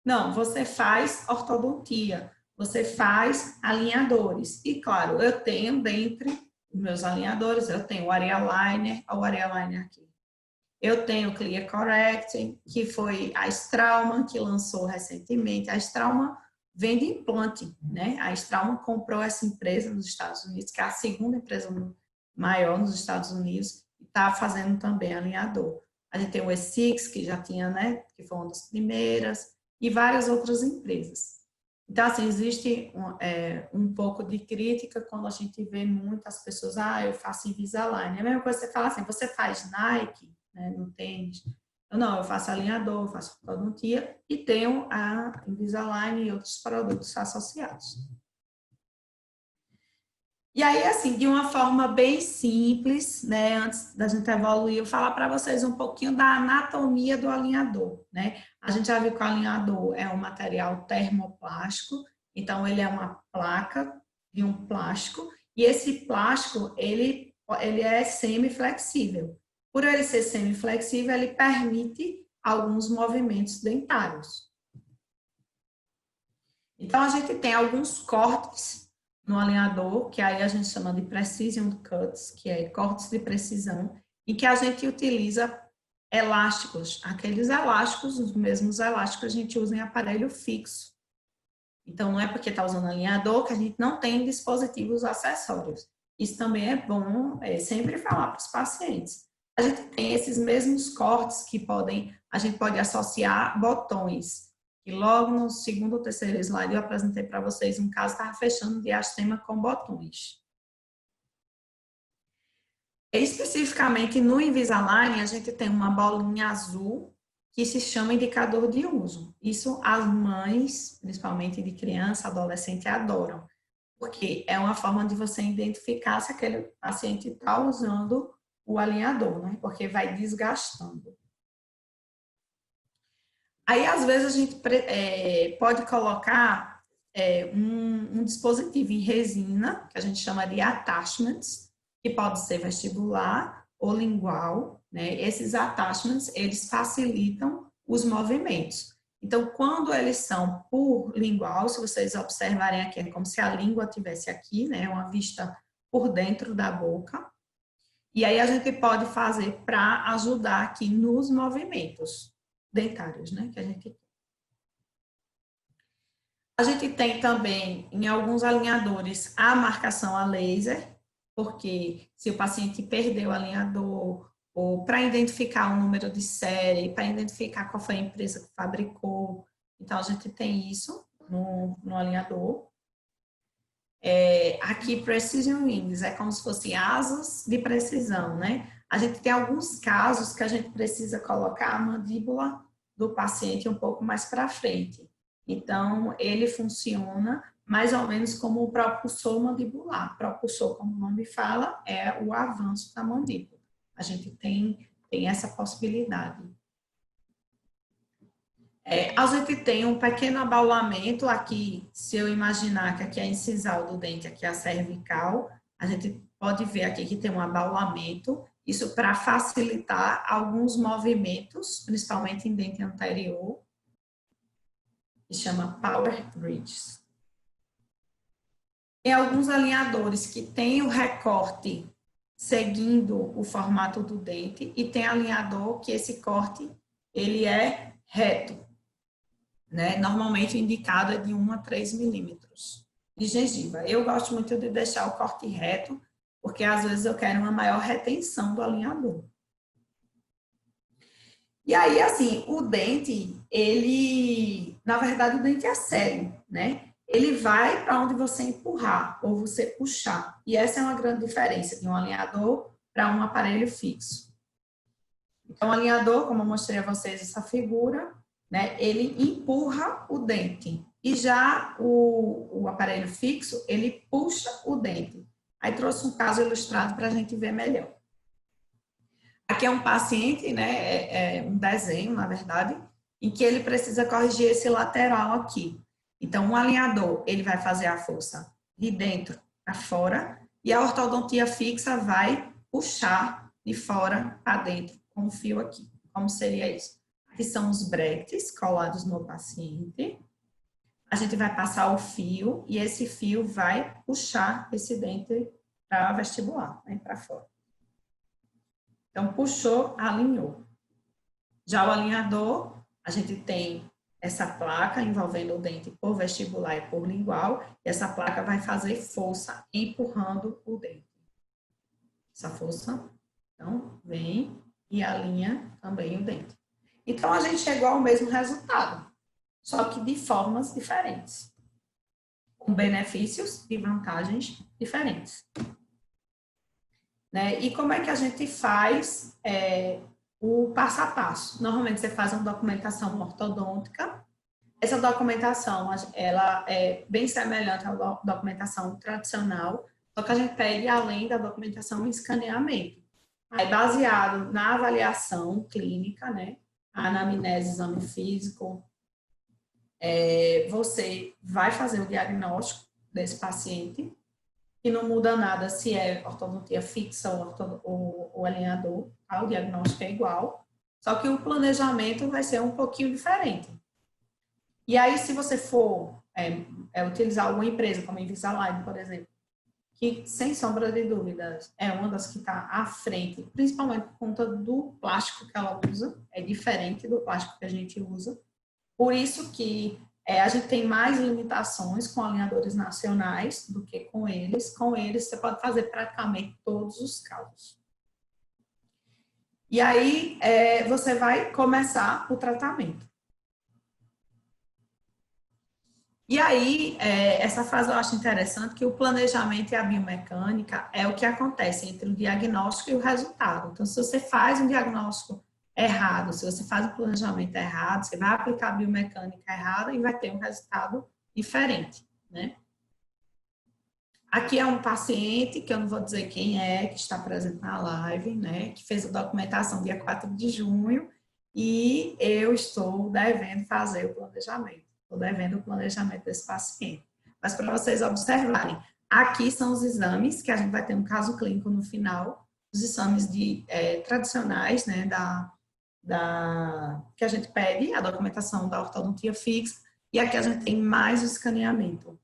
Não, você faz ortodontia, você faz alinhadores. E, claro, eu tenho dentre os meus alinhadores, eu tenho o Arealigner, o Arealigner aqui. Eu tenho o Clear Correct, que foi a Straumann, que lançou recentemente. A Straumann vende implante, né? A Straumann comprou essa empresa nos Estados Unidos, que é a segunda empresa maior nos Estados Unidos, e está fazendo também alinhador. A gente tem o E6, que já tinha, né? Que foi uma das primeiras, e várias outras empresas. Então, assim, existe um pouco de crítica quando a gente vê muitas pessoas, eu faço Invisalign. É a mesma coisa que você fala assim, você faz Nike, né, no tênis. Eu faço alinhador, eu faço ortodontia e tenho a Invisalign e outros produtos associados. E aí, assim, de uma forma bem simples, né, antes da gente evoluir, eu vou falar para vocês um pouquinho da anatomia do alinhador, né? A gente já viu que o alinhador é um material termoplástico, então ele é uma placa de um plástico, e esse plástico, ele é semiflexível. Por ele ser semiflexível, ele permite alguns movimentos dentários. Então, a gente tem alguns cortes no alinhador, que aí a gente chama de precision cuts, que é cortes de precisão, em que a gente utiliza elásticos, aqueles elásticos, os mesmos elásticos que a gente usa em aparelho fixo. Então, não é porque está usando alinhador que a gente não tem dispositivos acessórios. Isso também é bom sempre falar para os pacientes. A gente tem esses mesmos cortes que a gente pode associar botões. E logo no segundo ou terceiro slide eu apresentei para vocês um caso que estava fechando diastema com botões. Especificamente no Invisalign, a gente tem uma bolinha azul que se chama indicador de uso. Isso as mães, principalmente de criança, adolescente, adoram. Porque é uma forma de você identificar se aquele paciente está usando o alinhador, né? Porque vai desgastando. Aí, às vezes, a gente pode colocar um dispositivo em resina, que a gente chama de attachments, que pode ser vestibular ou lingual, né? Esses attachments, eles facilitam os movimentos. Então, quando eles são por lingual, se vocês observarem aqui, é como se a língua estivesse aqui, né? Uma vista por dentro da boca. E aí, a gente pode fazer para ajudar aqui nos movimentos dentários, né, que a gente tem. A gente tem também, em alguns alinhadores, a marcação a laser, porque se o paciente perdeu o alinhador, ou para identificar o número de série, para identificar qual foi a empresa que fabricou, então a gente tem isso no alinhador. Aqui, Precision Wings, é como se fossem asas de precisão, né? A gente tem alguns casos que a gente precisa colocar a mandíbula do paciente um pouco mais para frente. Então, ele funciona mais ou menos como o propulsor mandibular. Propulsor, como o nome fala, é o avanço da mandíbula. A gente tem essa possibilidade. A gente tem um pequeno abaulamento aqui, se eu imaginar que aqui é a incisal do dente, aqui é a cervical, a gente pode ver aqui que tem um abaulamento, isso para facilitar alguns movimentos, principalmente em dente anterior, que chama power bridges. Tem alguns alinhadores que têm o recorte seguindo o formato do dente e tem alinhador que esse corte ele é reto, né? Normalmente o indicado é de 1 a 3 milímetros de gengiva. Eu gosto muito de deixar o corte reto, porque às vezes eu quero uma maior retenção do alinhador. E aí, assim, o dente, ele, na verdade, o dente é sério, né? Ele vai para onde você empurrar ou você puxar. E essa é uma grande diferença de um alinhador para um aparelho fixo. Então, o alinhador, como eu mostrei a vocês essa figura, né, ele empurra o dente. E já o aparelho fixo, ele puxa o dente. Aí trouxe um caso ilustrado para a gente ver melhor. Aqui é um paciente, né, é um desenho, na verdade, em que ele precisa corrigir esse lateral aqui. Então, um alinhador, ele vai fazer a força de dentro para fora e a ortodontia fixa vai puxar de fora para dentro, com o fio aqui. Como seria isso? Aqui são os brackets colados no paciente. A gente vai passar o fio e esse fio vai puxar esse dente para vestibular, né, para fora. Então, puxou, alinhou. Já o alinhador, a gente tem essa placa envolvendo o dente por vestibular e por lingual, e essa placa vai fazer força empurrando o dente. Essa força, então, vem e alinha também o dente. Então, a gente chegou ao mesmo resultado, só que de formas diferentes, com benefícios e vantagens diferentes. Né? E como é que a gente faz o passo a passo? Normalmente você faz uma documentação ortodôntica. Essa documentação ela é bem semelhante à documentação tradicional, só que a gente pede além da documentação um escaneamento. Aí, baseado na avaliação clínica, né? A anamnese, exame físico, você vai fazer o diagnóstico desse paciente, que não muda nada se é ortodontia fixa ou alinhador, tá? O diagnóstico é igual, só que o planejamento vai ser um pouquinho diferente. E aí, se você for utilizar alguma empresa, como a Invisalign, por exemplo, que, sem sombra de dúvidas, é uma das que está à frente, principalmente por conta do plástico que ela usa, é diferente do plástico que a gente usa, por isso que a gente tem mais limitações com alinhadores nacionais do que com eles. Com eles, você pode fazer praticamente todos os casos. E aí, você vai começar o tratamento. E aí, essa frase eu acho interessante, que o planejamento e a biomecânica é o que acontece entre o diagnóstico e o resultado. Então, se você faz um diagnóstico errado, se você faz um planejamento errado, você vai aplicar a biomecânica errada e vai ter um resultado diferente, né? Aqui é um paciente, que eu não vou dizer quem é, que está presente na live, né? Que fez a documentação dia 4 de junho e eu estou devendo fazer o planejamento. Estou devendo o planejamento desse paciente. Mas para vocês observarem, aqui são os exames, que a gente vai ter um caso clínico no final, os exames tradicionais, né, que a gente pede, a documentação da ortodontia fixa, e aqui a gente tem mais o escaneamento.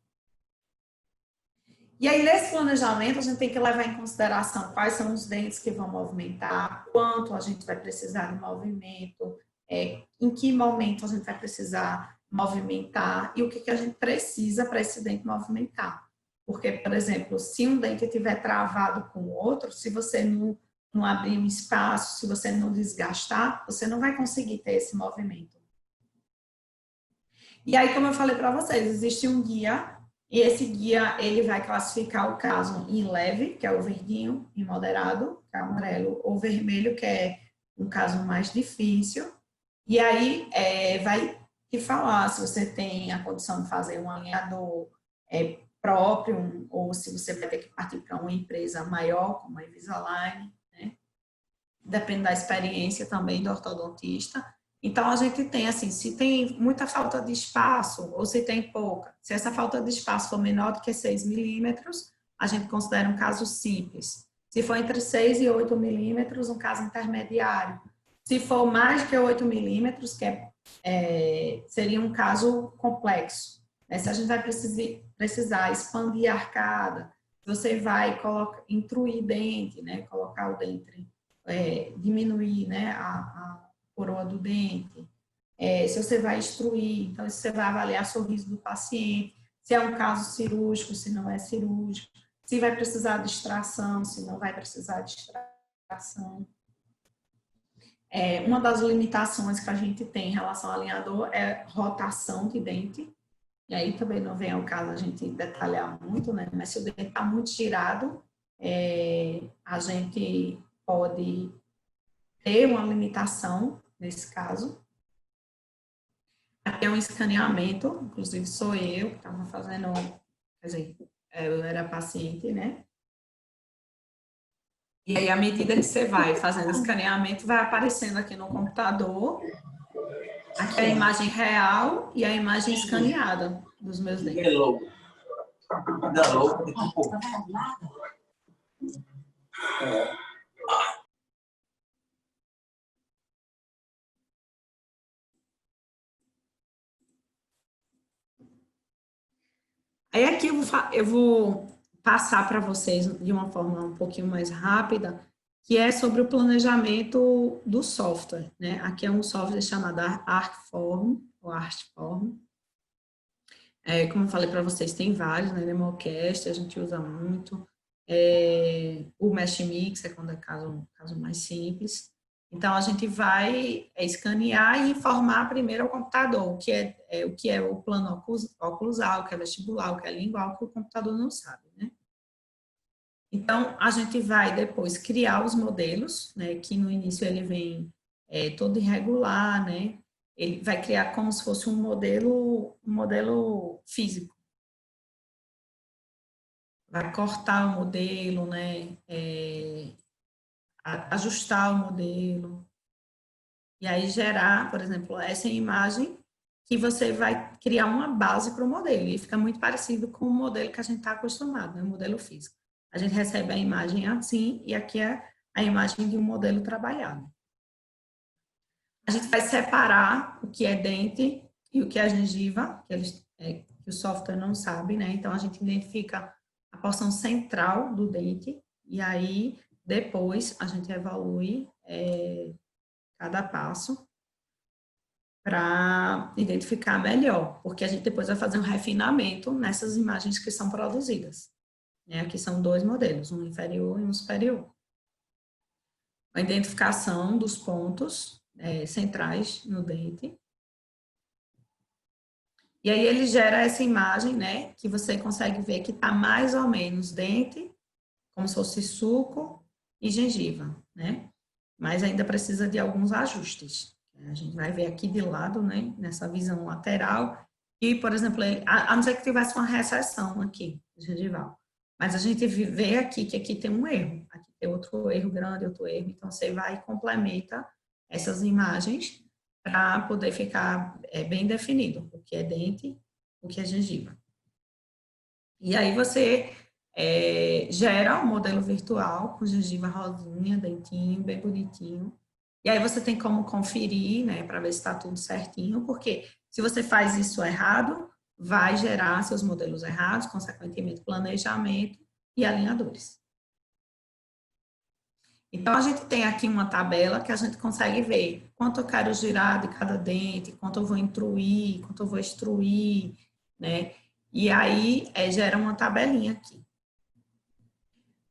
E aí, nesse planejamento, a gente tem que levar em consideração quais são os dentes que vão movimentar, quanto a gente vai precisar de movimento, em que momento a gente vai precisar movimentar e o que a gente precisa para esse dente movimentar. Porque, por exemplo, se um dente estiver travado com o outro, se você não abrir um espaço, se você não desgastar, você não vai conseguir ter esse movimento. E aí, como eu falei para vocês, existe um guia, e esse guia ele vai classificar o caso em leve, que é o verdinho, em moderado, que é o amarelo, ou vermelho, que é um caso mais difícil, E aí, vai te falar se você tem a condição de fazer um alinhador próprio, ou se você vai ter que partir para uma empresa maior, como a Invisalign, né? Depende da experiência também do ortodontista. Então, a gente tem, assim, se tem muita falta de espaço ou se tem pouca. Se essa falta de espaço for menor do que 6 milímetros, a gente considera um caso simples. Se for entre 6 e 8 milímetros, um caso intermediário. Se for mais que 8 milímetros, seria um caso complexo. Se a gente vai precisar expandir a arcada, você vai intruir dente, né? Colocar o dente, diminuir, né? a coroa do dente, se você vai instruir, então você vai avaliar o sorriso do paciente, se é um caso cirúrgico, se não é cirúrgico, se vai precisar de extração, se não vai precisar de extração. Uma das limitações que a gente tem em relação ao alinhador é rotação de dente, e aí também não vem ao caso a gente detalhar muito, né? Mas se o dente está muito girado, a gente pode ter uma limitação nesse caso. Aqui é um escaneamento, inclusive sou eu que estava fazendo, quer dizer, eu era paciente, né? E aí, à medida que você vai fazendo escaneamento, vai aparecendo aqui no computador, aqui a imagem real e a imagem escaneada dos meus dentes. Aí aqui eu vou passar para vocês de uma forma um pouquinho mais rápida, que é sobre o planejamento do software, né? Aqui é um software chamado Artform, ou Artform. Como eu falei para vocês, tem vários, né? Democast, a gente usa muito. O Mesh Mixer, quando é caso mais simples. Então, a gente vai escanear e informar primeiro ao computador o que é o plano oclusal, o que é vestibular, o que é lingual, que o computador não sabe, né? Então, a gente vai depois criar os modelos, né? Que no início ele vem todo irregular, né? Ele vai criar como se fosse um modelo físico. Vai cortar o modelo, né? Ajustar o modelo, e aí gerar, por exemplo, essa imagem que você vai criar uma base para o modelo, e fica muito parecido com o modelo que a gente está acostumado, né? O modelo físico. A gente recebe a imagem assim, e aqui é a imagem de um modelo trabalhado. A gente vai separar o que é dente e o que é gengiva, que o software não sabe, né? Então, a gente identifica a porção central do dente, e aí depois, a gente evolui cada passo para identificar melhor, porque a gente depois vai fazer um refinamento nessas imagens que são produzidas. Aqui são dois modelos, um inferior e um superior. A identificação dos pontos centrais no dente. E aí ele gera essa imagem, né, que você consegue ver que está mais ou menos dente, como se fosse sulco e gengiva, né? Mas ainda precisa de alguns ajustes. A gente vai ver aqui de lado, né, nessa visão lateral, e, por exemplo, a não ser que tivesse uma recessão aqui, gengival. Mas a gente vê aqui que aqui tem um erro, aqui tem outro erro grande, outro erro, então você vai e complementa essas imagens para poder ficar bem definido o que é dente, o que é gengiva. E aí você gera um modelo virtual com gengiva rosinha, dentinho, bem bonitinho. E aí você tem como conferir, né, para ver se está tudo certinho, porque se você faz isso errado, vai gerar seus modelos errados, consequentemente planejamento e alinhadores. Então, a gente tem aqui uma tabela que a gente consegue ver quanto eu quero girar de cada dente, quanto eu vou intruir, quanto eu vou extruir, né? E aí, gera uma tabelinha aqui.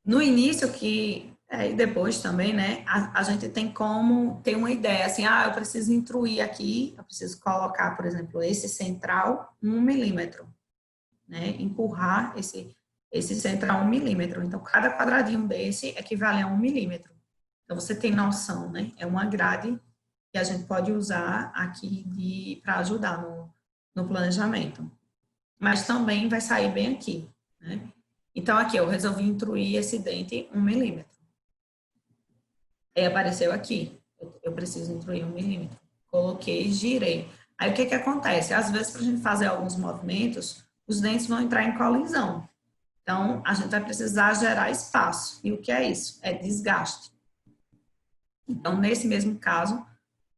No início, e depois também, né? A gente tem como ter uma ideia, assim, eu preciso intruir aqui, eu preciso colocar, por exemplo, esse central 1 milímetro, né? Empurrar esse central 1 milímetro. Então, cada quadradinho desse equivale a 1 milímetro. Então, você tem noção, né? É uma grade que a gente pode usar aqui para ajudar no planejamento. Mas também vai sair bem aqui, né? Então, aqui eu resolvi intruir esse dente 1 milímetro. Aí apareceu aqui, eu preciso intruir 1 milímetro. Coloquei, girei. Aí o que acontece? Às vezes, para a gente fazer alguns movimentos, os dentes vão entrar em colisão. Então, a gente vai precisar gerar espaço. E o que é isso? É desgaste. Então, nesse mesmo caso,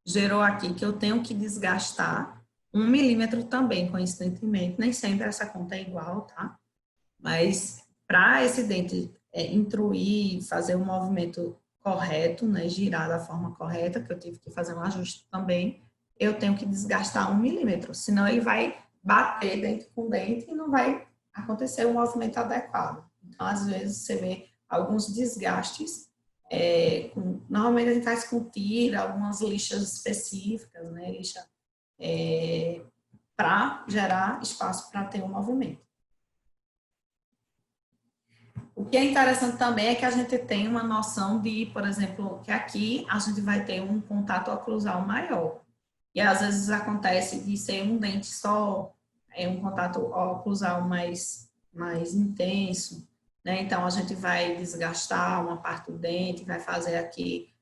gerou aqui que eu tenho que desgastar 1 milímetro também, coincidentemente. Nem sempre essa conta é igual, tá? Mas para esse dente intruir, fazer o movimento correto, né, girar da forma correta, que eu tive que fazer um ajuste também, eu tenho que desgastar 1 milímetro, senão ele vai bater dente com dente e não vai acontecer o movimento adequado. Então, às vezes, você vê alguns desgastes, normalmente a gente faz com tira, algumas lixas específicas, né, lixa, para gerar espaço para ter um movimento. O que é interessante também é que a gente tem uma noção de, por exemplo, que aqui a gente vai ter um contato oclusal maior. E às vezes acontece de ser um dente só, um contato oclusal mais intenso, né? Então a gente vai desgastar uma parte do dente, vai fazer aqui,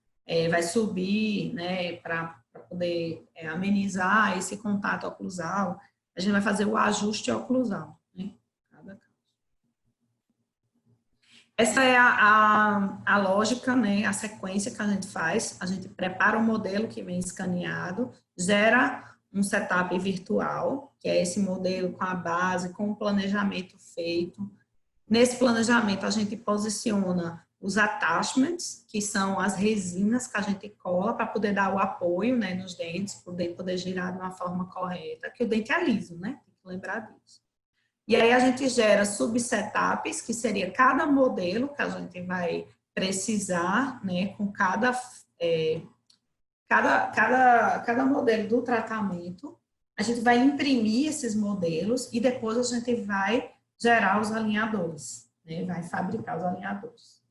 vai subir, né, para poder amenizar esse contato oclusal. A gente vai fazer o ajuste oclusal, né? Essa é a lógica, né, a sequência que a gente faz. A gente prepara o modelo que vem escaneado, gera um setup virtual, que é esse modelo com a base, com o planejamento feito. Nesse planejamento, a gente posiciona os attachments, que são as resinas que a gente cola para poder dar o apoio, né, nos dentes, poder girar de uma forma correta, que o dente é liso, né? Tem que lembrar disso. E aí a gente gera subsetups, que seria cada modelo que a gente vai precisar, né, com cada modelo do tratamento. A gente vai imprimir esses modelos e depois a gente vai gerar os alinhadores, né, vai fabricar os alinhadores.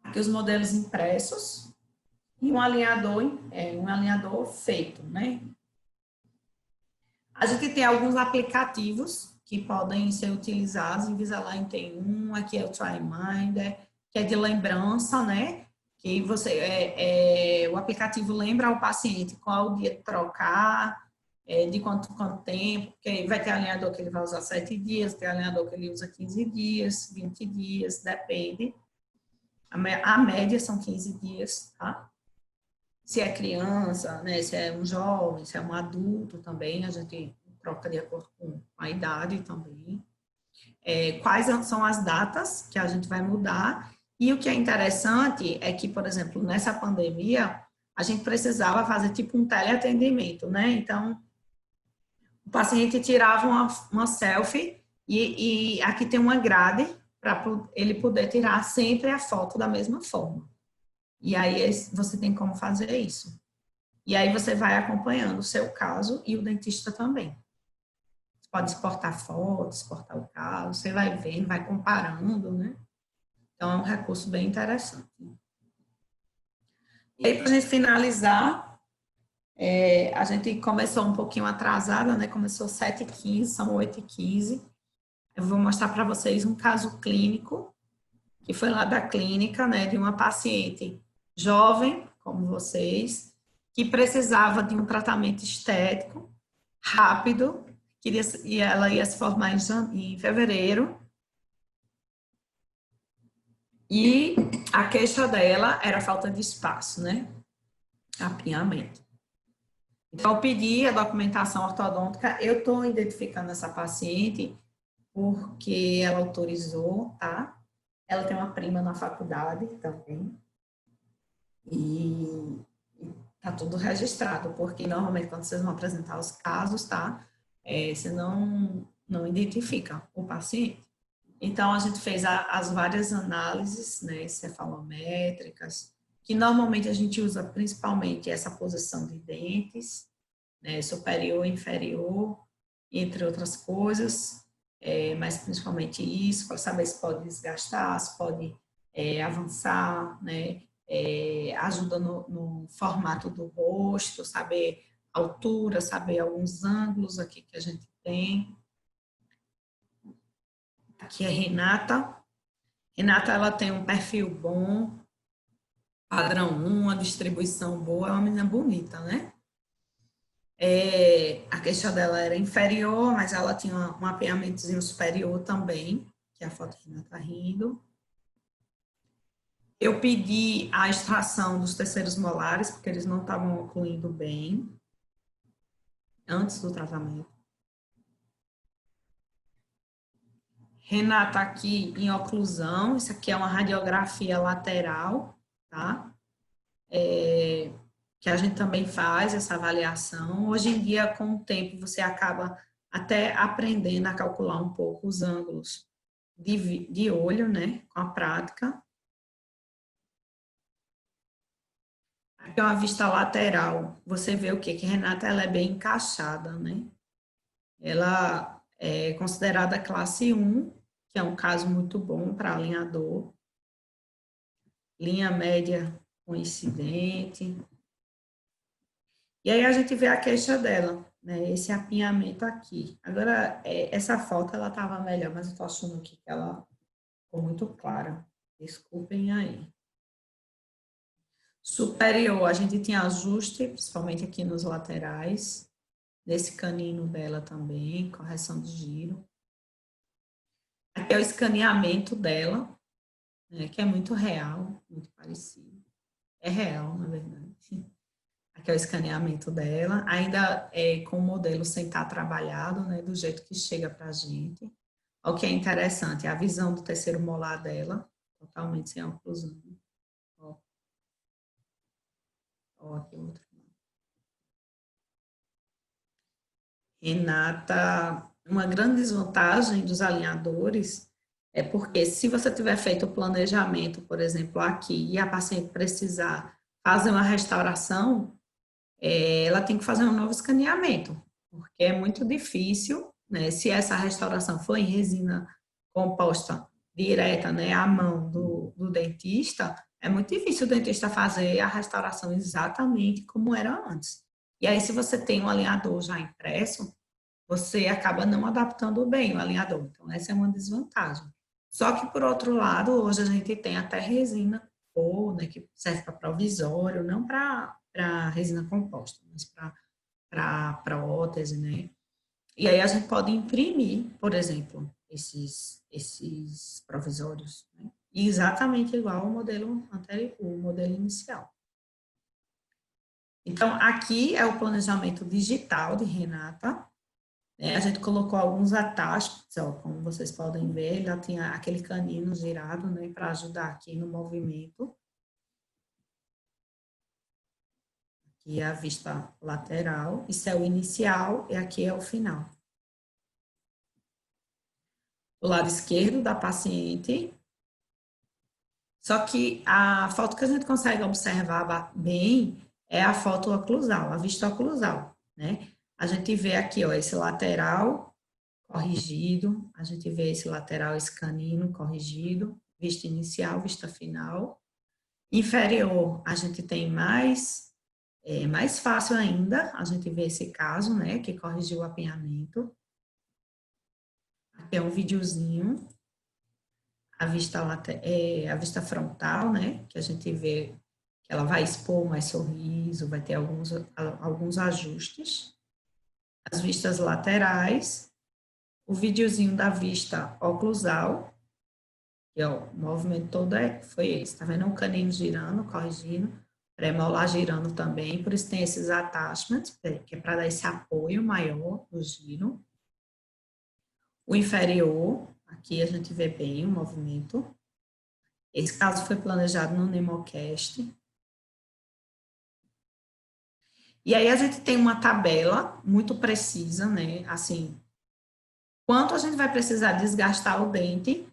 Aqui os modelos impressos e um alinhador feito, né. A gente tem alguns aplicativos que podem ser utilizados. Invisalign tem um, aqui é o TryMinder, que é de lembrança, né? Que você, o aplicativo lembra ao paciente qual dia de trocar, de quanto tempo, porque vai ter alinhador que ele vai usar 7 dias, tem alinhador que ele usa 15 dias, 20 dias, depende. A média são 15 dias, tá? Se é criança, né, se é um jovem, se é um adulto também, a gente troca de acordo com a idade também. Quais são as datas que a gente vai mudar. E o que é interessante é que, por exemplo, nessa pandemia, a gente precisava fazer tipo um teleatendimento, né? Então, o paciente tirava uma selfie e aqui tem uma grade para ele poder tirar sempre a foto da mesma forma. E aí você tem como fazer isso. E aí você vai acompanhando o seu caso e o dentista também. Você pode exportar fotos, exportar o caso, você vai vendo, vai comparando, né? Então é um recurso bem interessante. E aí, para a gente finalizar, a gente começou um pouquinho atrasada, né? Começou 7h15, são 8h15. Eu vou mostrar para vocês um caso clínico, que foi lá da clínica, né? De uma paciente jovem, como vocês, que precisava de um tratamento estético rápido, e ela ia se formar em fevereiro, e a queixa dela era falta de espaço, né? Apinhamento. Então, eu pedi a documentação ortodôntica, eu estou identificando essa paciente porque ela autorizou, tá? Ela tem uma prima na faculdade também, e tá tudo registrado, porque normalmente quando vocês vão apresentar os casos, tá? Você não identifica o paciente. Então, a gente fez as várias análises, né, cefalométricas, que normalmente a gente usa principalmente essa posição de dentes, né, superior e inferior, entre outras coisas, mas principalmente isso, para saber se pode desgastar, se pode avançar, né, ajuda no formato do rosto, saber a altura, saber alguns ângulos aqui que a gente tem. Aqui é Renata. Renata, ela tem um perfil bom, padrão 1, uma distribuição boa, é uma menina bonita, né? A queixa dela era inferior, mas ela tinha um mapeamentozinho superior também, que é a foto que Renata tá rindo. Eu pedi a extração dos terceiros molares, porque eles não estavam ocluindo bem, antes do tratamento. Renata aqui em oclusão, isso aqui é uma radiografia lateral, tá? Que a gente também faz essa avaliação. Hoje em dia, com o tempo, você acaba até aprendendo a calcular um pouco os ângulos de olho, né, com a prática. Aqui é uma vista lateral. Você vê o quê? Que Renata, ela é bem encaixada, né? Ela é considerada classe 1, que é um caso muito bom para alinhador. Linha média coincidente. E aí a gente vê a queixa dela, né? Esse apinhamento aqui. Agora, essa foto, ela estava melhor, mas eu tô achando aqui que ela ficou muito clara. Desculpem aí. Superior, a gente tinha ajuste, principalmente aqui nos laterais. Nesse canino dela também, correção de giro. Aqui é o escaneamento dela, né, que é muito real, muito parecido. É real, na verdade. Aqui é o escaneamento dela, ainda com o modelo sem estar trabalhado, né, do jeito que chega para a gente. O que é interessante, a visão do terceiro molar dela, totalmente sem oclusão. Ó, aqui outro. Renata, uma grande desvantagem dos alinhadores é porque se você tiver feito o planejamento, por exemplo, aqui, e a paciente precisar fazer uma restauração, ela tem que fazer um novo escaneamento, porque é muito difícil, né? Se essa restauração for em resina composta direta, né, à mão do dentista, é muito difícil o dentista fazer a restauração exatamente como era antes. E aí, se você tem um alinhador já impresso, você acaba não adaptando bem o alinhador. Então, essa é uma desvantagem. Só que, por outro lado, hoje a gente tem até resina ou, né, que serve para provisório, não para resina composta, mas para prótese, né? E aí a gente pode imprimir, por exemplo, esses provisórios, né? Exatamente igual ao modelo anterior, o modelo inicial. Então, aqui é o planejamento digital de Renata. A gente colocou alguns atalhos, como vocês podem ver, já tinha aquele canino girado, né, para ajudar aqui no movimento. Aqui é a vista lateral, isso é o inicial e aqui é o final. Do lado esquerdo da paciente. Só que a foto que a gente consegue observar bem é a foto oclusal, a vista oclusal, né? A gente vê aqui, ó, esse lateral corrigido, a gente vê esse lateral, esse canino corrigido, vista inicial, vista final. Inferior, a gente tem mais fácil ainda, a gente vê esse caso, né, que corrigiu o apinhamento. Aqui é um videozinho, a vista frontal, né, que a gente vê que ela vai expor mais sorriso, vai ter alguns ajustes. As vistas laterais, o videozinho da vista oclusal, que ó, o movimento todo foi esse, tá vendo? O canino girando, corrigindo, pré-molar girando também, por isso tem esses attachments, que é para dar esse apoio maior no giro. O inferior, aqui a gente vê bem o movimento. Esse caso foi planejado no Nemocast. E aí a gente tem uma tabela muito precisa, né? Assim, quanto a gente vai precisar desgastar o dente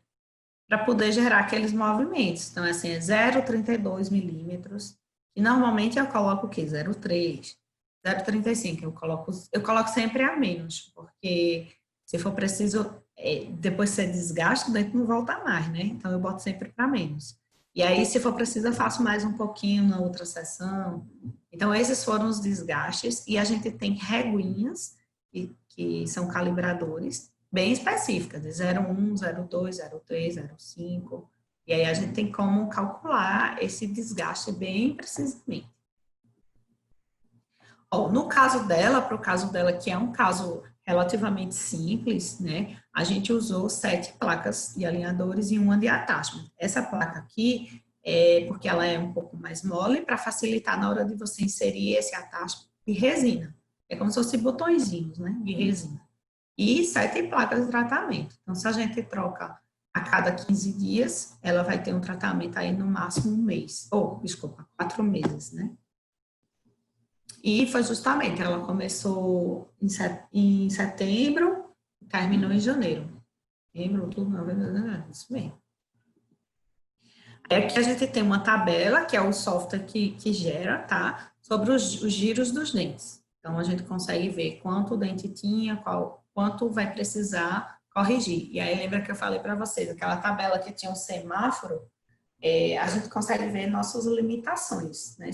para poder gerar aqueles movimentos. Então, assim, é 0,32 milímetros. E normalmente eu coloco o quê? 0,3, 0,35. Eu coloco sempre a menos, porque se for preciso, depois você desgasta, o dente não volta mais, né? Então, eu boto sempre para menos. E aí, se for preciso, eu faço mais um pouquinho na outra sessão. Então, esses foram os desgastes. E a gente tem reguinhas, que são calibradores, bem específicas, de 0,1, 0,2, 0,3, 0,5. E aí, a gente tem como calcular esse desgaste bem precisamente. No caso dela, para o caso dela, que é um caso relativamente simples, né? A gente usou 7 placas de alinhadores e uma de attachment. Essa placa aqui é porque ela é um pouco mais mole para facilitar na hora de você inserir esse attachment de resina. É como se fossem botõezinhos, né? De resina. E 7 placas de tratamento. Então, se a gente troca a cada 15 dias, ela vai ter um tratamento aí no máximo 1 mês. Desculpa, 4 meses, né? E foi justamente, ela começou em setembro, terminou em janeiro. Setembro, outubro, novembro, isso mesmo. Aqui a gente tem uma tabela, que é o software que gera, tá? Sobre os giros dos dentes. Então, a gente consegue ver quanto o dente tinha, quanto vai precisar corrigir. E aí, lembra que eu falei para vocês, aquela tabela que tinha um semáforo, a gente consegue ver nossas limitações, né?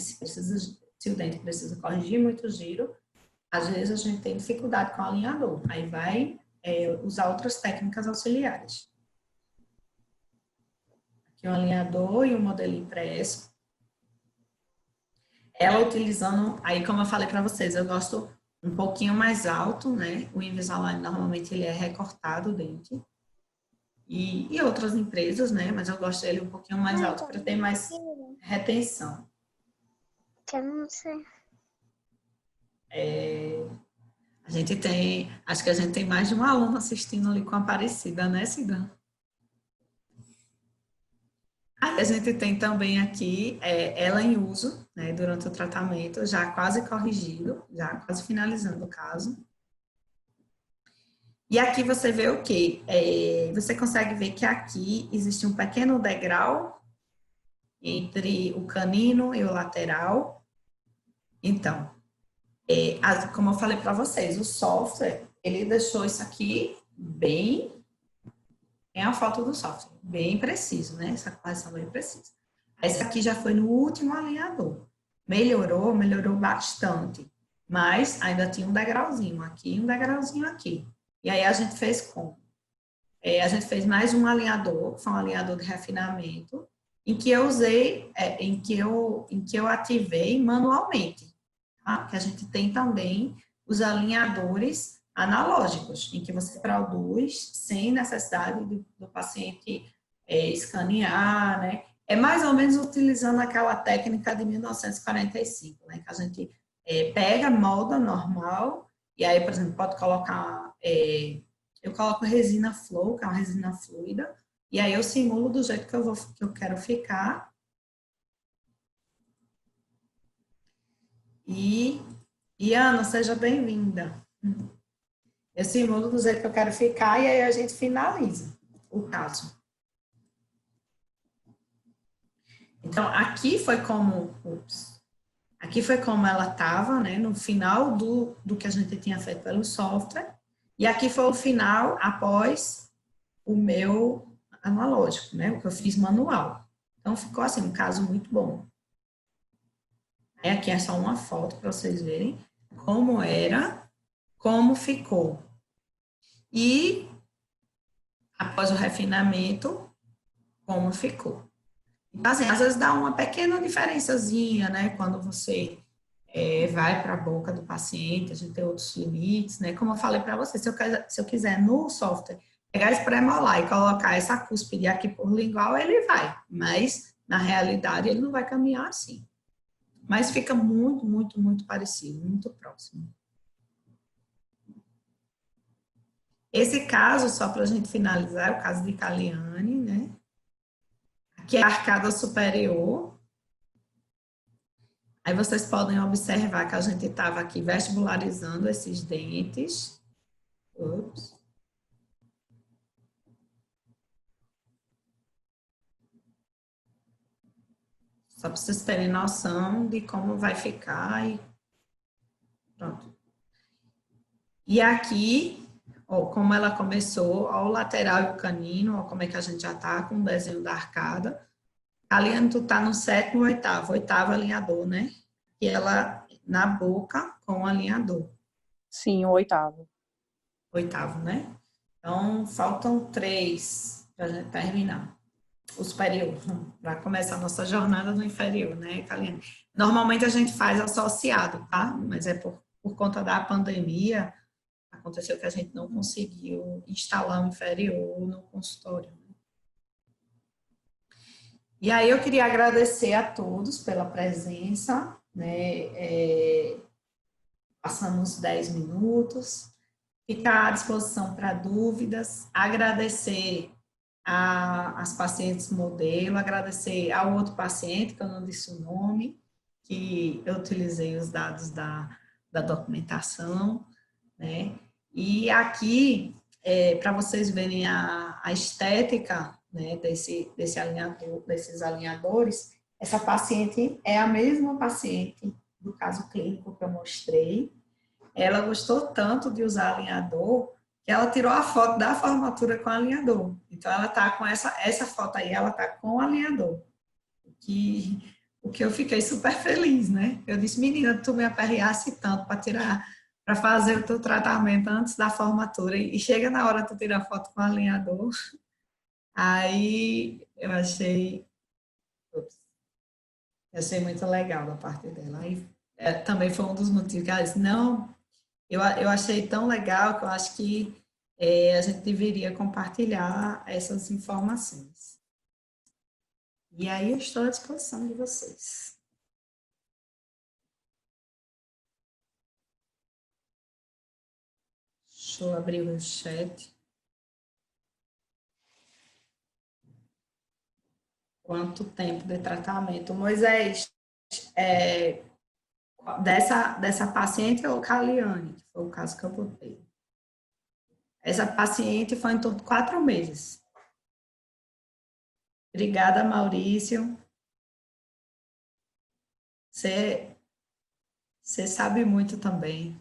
Se o dente precisa corrigir muito giro, às vezes a gente tem dificuldade com o alinhador, aí vai usar outras técnicas auxiliares. Aqui o alinhador e o modelo impresso. Ela utilizando, aí como eu falei para vocês, eu gosto um pouquinho mais alto, né? O Invisalign normalmente ele é recortado o dente. E outras empresas, né? Mas eu gosto dele um pouquinho mais alto para ter mais retenção. Eu não sei. A gente tem, acho que a gente tem mais de um aluno assistindo ali com a Aparecida, né, Cida? Aí a gente tem também aqui ela em uso, né, durante o tratamento, já quase corrigido, já quase finalizando o caso. E aqui você vê o quê? Você consegue ver que aqui existe um pequeno degrau entre o canino e o lateral. Então, como eu falei para vocês, o software, ele deixou isso aqui bem... É a foto do software, bem preciso, né? Essa correção bem precisa. Esse aqui já foi no último alinhador. Melhorou bastante. Mas ainda tinha um degrauzinho aqui e um degrauzinho aqui. E aí a gente fez como? A gente fez mais um alinhador, foi um alinhador de refinamento, em que eu usei, em que eu ativei manualmente. Tá? Que a gente tem também os alinhadores analógicos, em que você produz sem necessidade do paciente escanear, né? É mais ou menos utilizando aquela técnica de 1945, né? Que a gente pega, molda normal, e aí, por exemplo, pode colocar, eu coloco resina flow, que é uma resina fluida, e aí eu simulo do jeito que eu quero ficar. E Ana, seja bem-vinda. Eu simulo do jeito que eu quero ficar e aí a gente finaliza o caso. Então, aqui foi como ela estava, né, no final do que a gente tinha feito pelo software, e aqui foi o final após o meu analógico, né, o que eu fiz manual. Então, ficou assim, um caso muito bom. Aqui é só uma foto para vocês verem como era, como ficou. E, após o refinamento, como ficou. Então, assim, às vezes dá uma pequena diferençazinha, né? Quando você vai para a boca do paciente, a gente tem outros limites, né? Como eu falei para você, se eu quiser no software pegar esse pré-molar e colocar essa cúspide aqui por lingual, ele vai. Mas, na realidade, ele não vai caminhar assim. Mas fica muito, muito, muito parecido, muito próximo. Esse caso, só para a gente finalizar, é o caso de Caliane, né? Aqui é a arcada superior. Aí vocês podem observar que a gente estava aqui vestibularizando esses dentes. Ups. Só para vocês terem noção de como vai ficar. E pronto. E aqui, ó, como ela começou, ó, o lateral e o canino, ó, como é que a gente já está com o desenho da arcada. Kaliane, tu tá no 7º ou 8º? 8º alinhador, né? E ela na boca com o alinhador. Sim, o 8º. 8º, né? Então, faltam 3 para a gente terminar. O superior, para começar a nossa jornada no inferior, né, Kaliane? Normalmente a gente faz associado, tá? Mas é por conta da pandemia, aconteceu que a gente não conseguiu instalar o inferior no consultório. E aí eu queria agradecer a todos pela presença, né? Passamos 10 minutos, ficar à disposição para dúvidas, agradecer as pacientes modelo, agradecer ao outro paciente, que eu não disse o nome, que eu utilizei os dados da documentação, né? E aqui, para vocês verem a estética, né, desses alinhadores, essa paciente é a mesma paciente do caso clínico que eu mostrei. Ela gostou tanto de usar alinhador que ela tirou a foto da formatura com alinhador. Então, ela está com essa foto aí, ela está com o alinhador. O que eu fiquei super feliz, né? Eu disse, menina, tu me aperreasse tanto para fazer o teu tratamento antes da formatura e chega na hora tu tirar foto com o alinhador. Aí eu achei muito legal da parte dela. Aí também foi um dos motivos que ela disse, não, eu achei tão legal que eu acho que a gente deveria compartilhar essas informações. E aí eu estou à disposição de vocês. Deixa eu abrir o chat. Quanto tempo de tratamento? Moisés, dessa paciente ou Kaliane, que foi o caso que eu botei. Essa paciente foi em torno de 4 meses. Obrigada, Maurício. Você sabe muito também.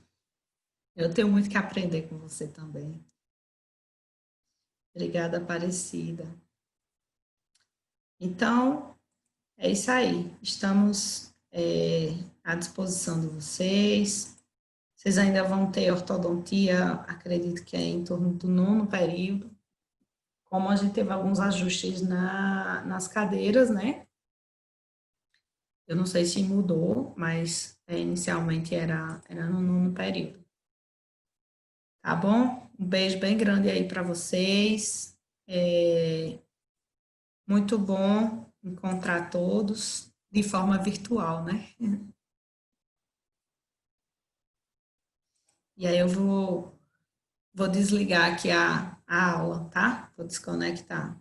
Eu tenho muito que aprender com você também. Obrigada, Aparecida. Então, é isso aí. Estamos à disposição de vocês. Vocês ainda vão ter ortodontia, acredito que é em torno do 9º período. Como a gente teve alguns ajustes nas cadeiras, né? Eu não sei se mudou, mas inicialmente era no 9º período. Tá bom? Um beijo bem grande aí para vocês. Muito bom encontrar todos de forma virtual, né? E aí eu vou desligar aqui a aula, tá? Vou desconectar.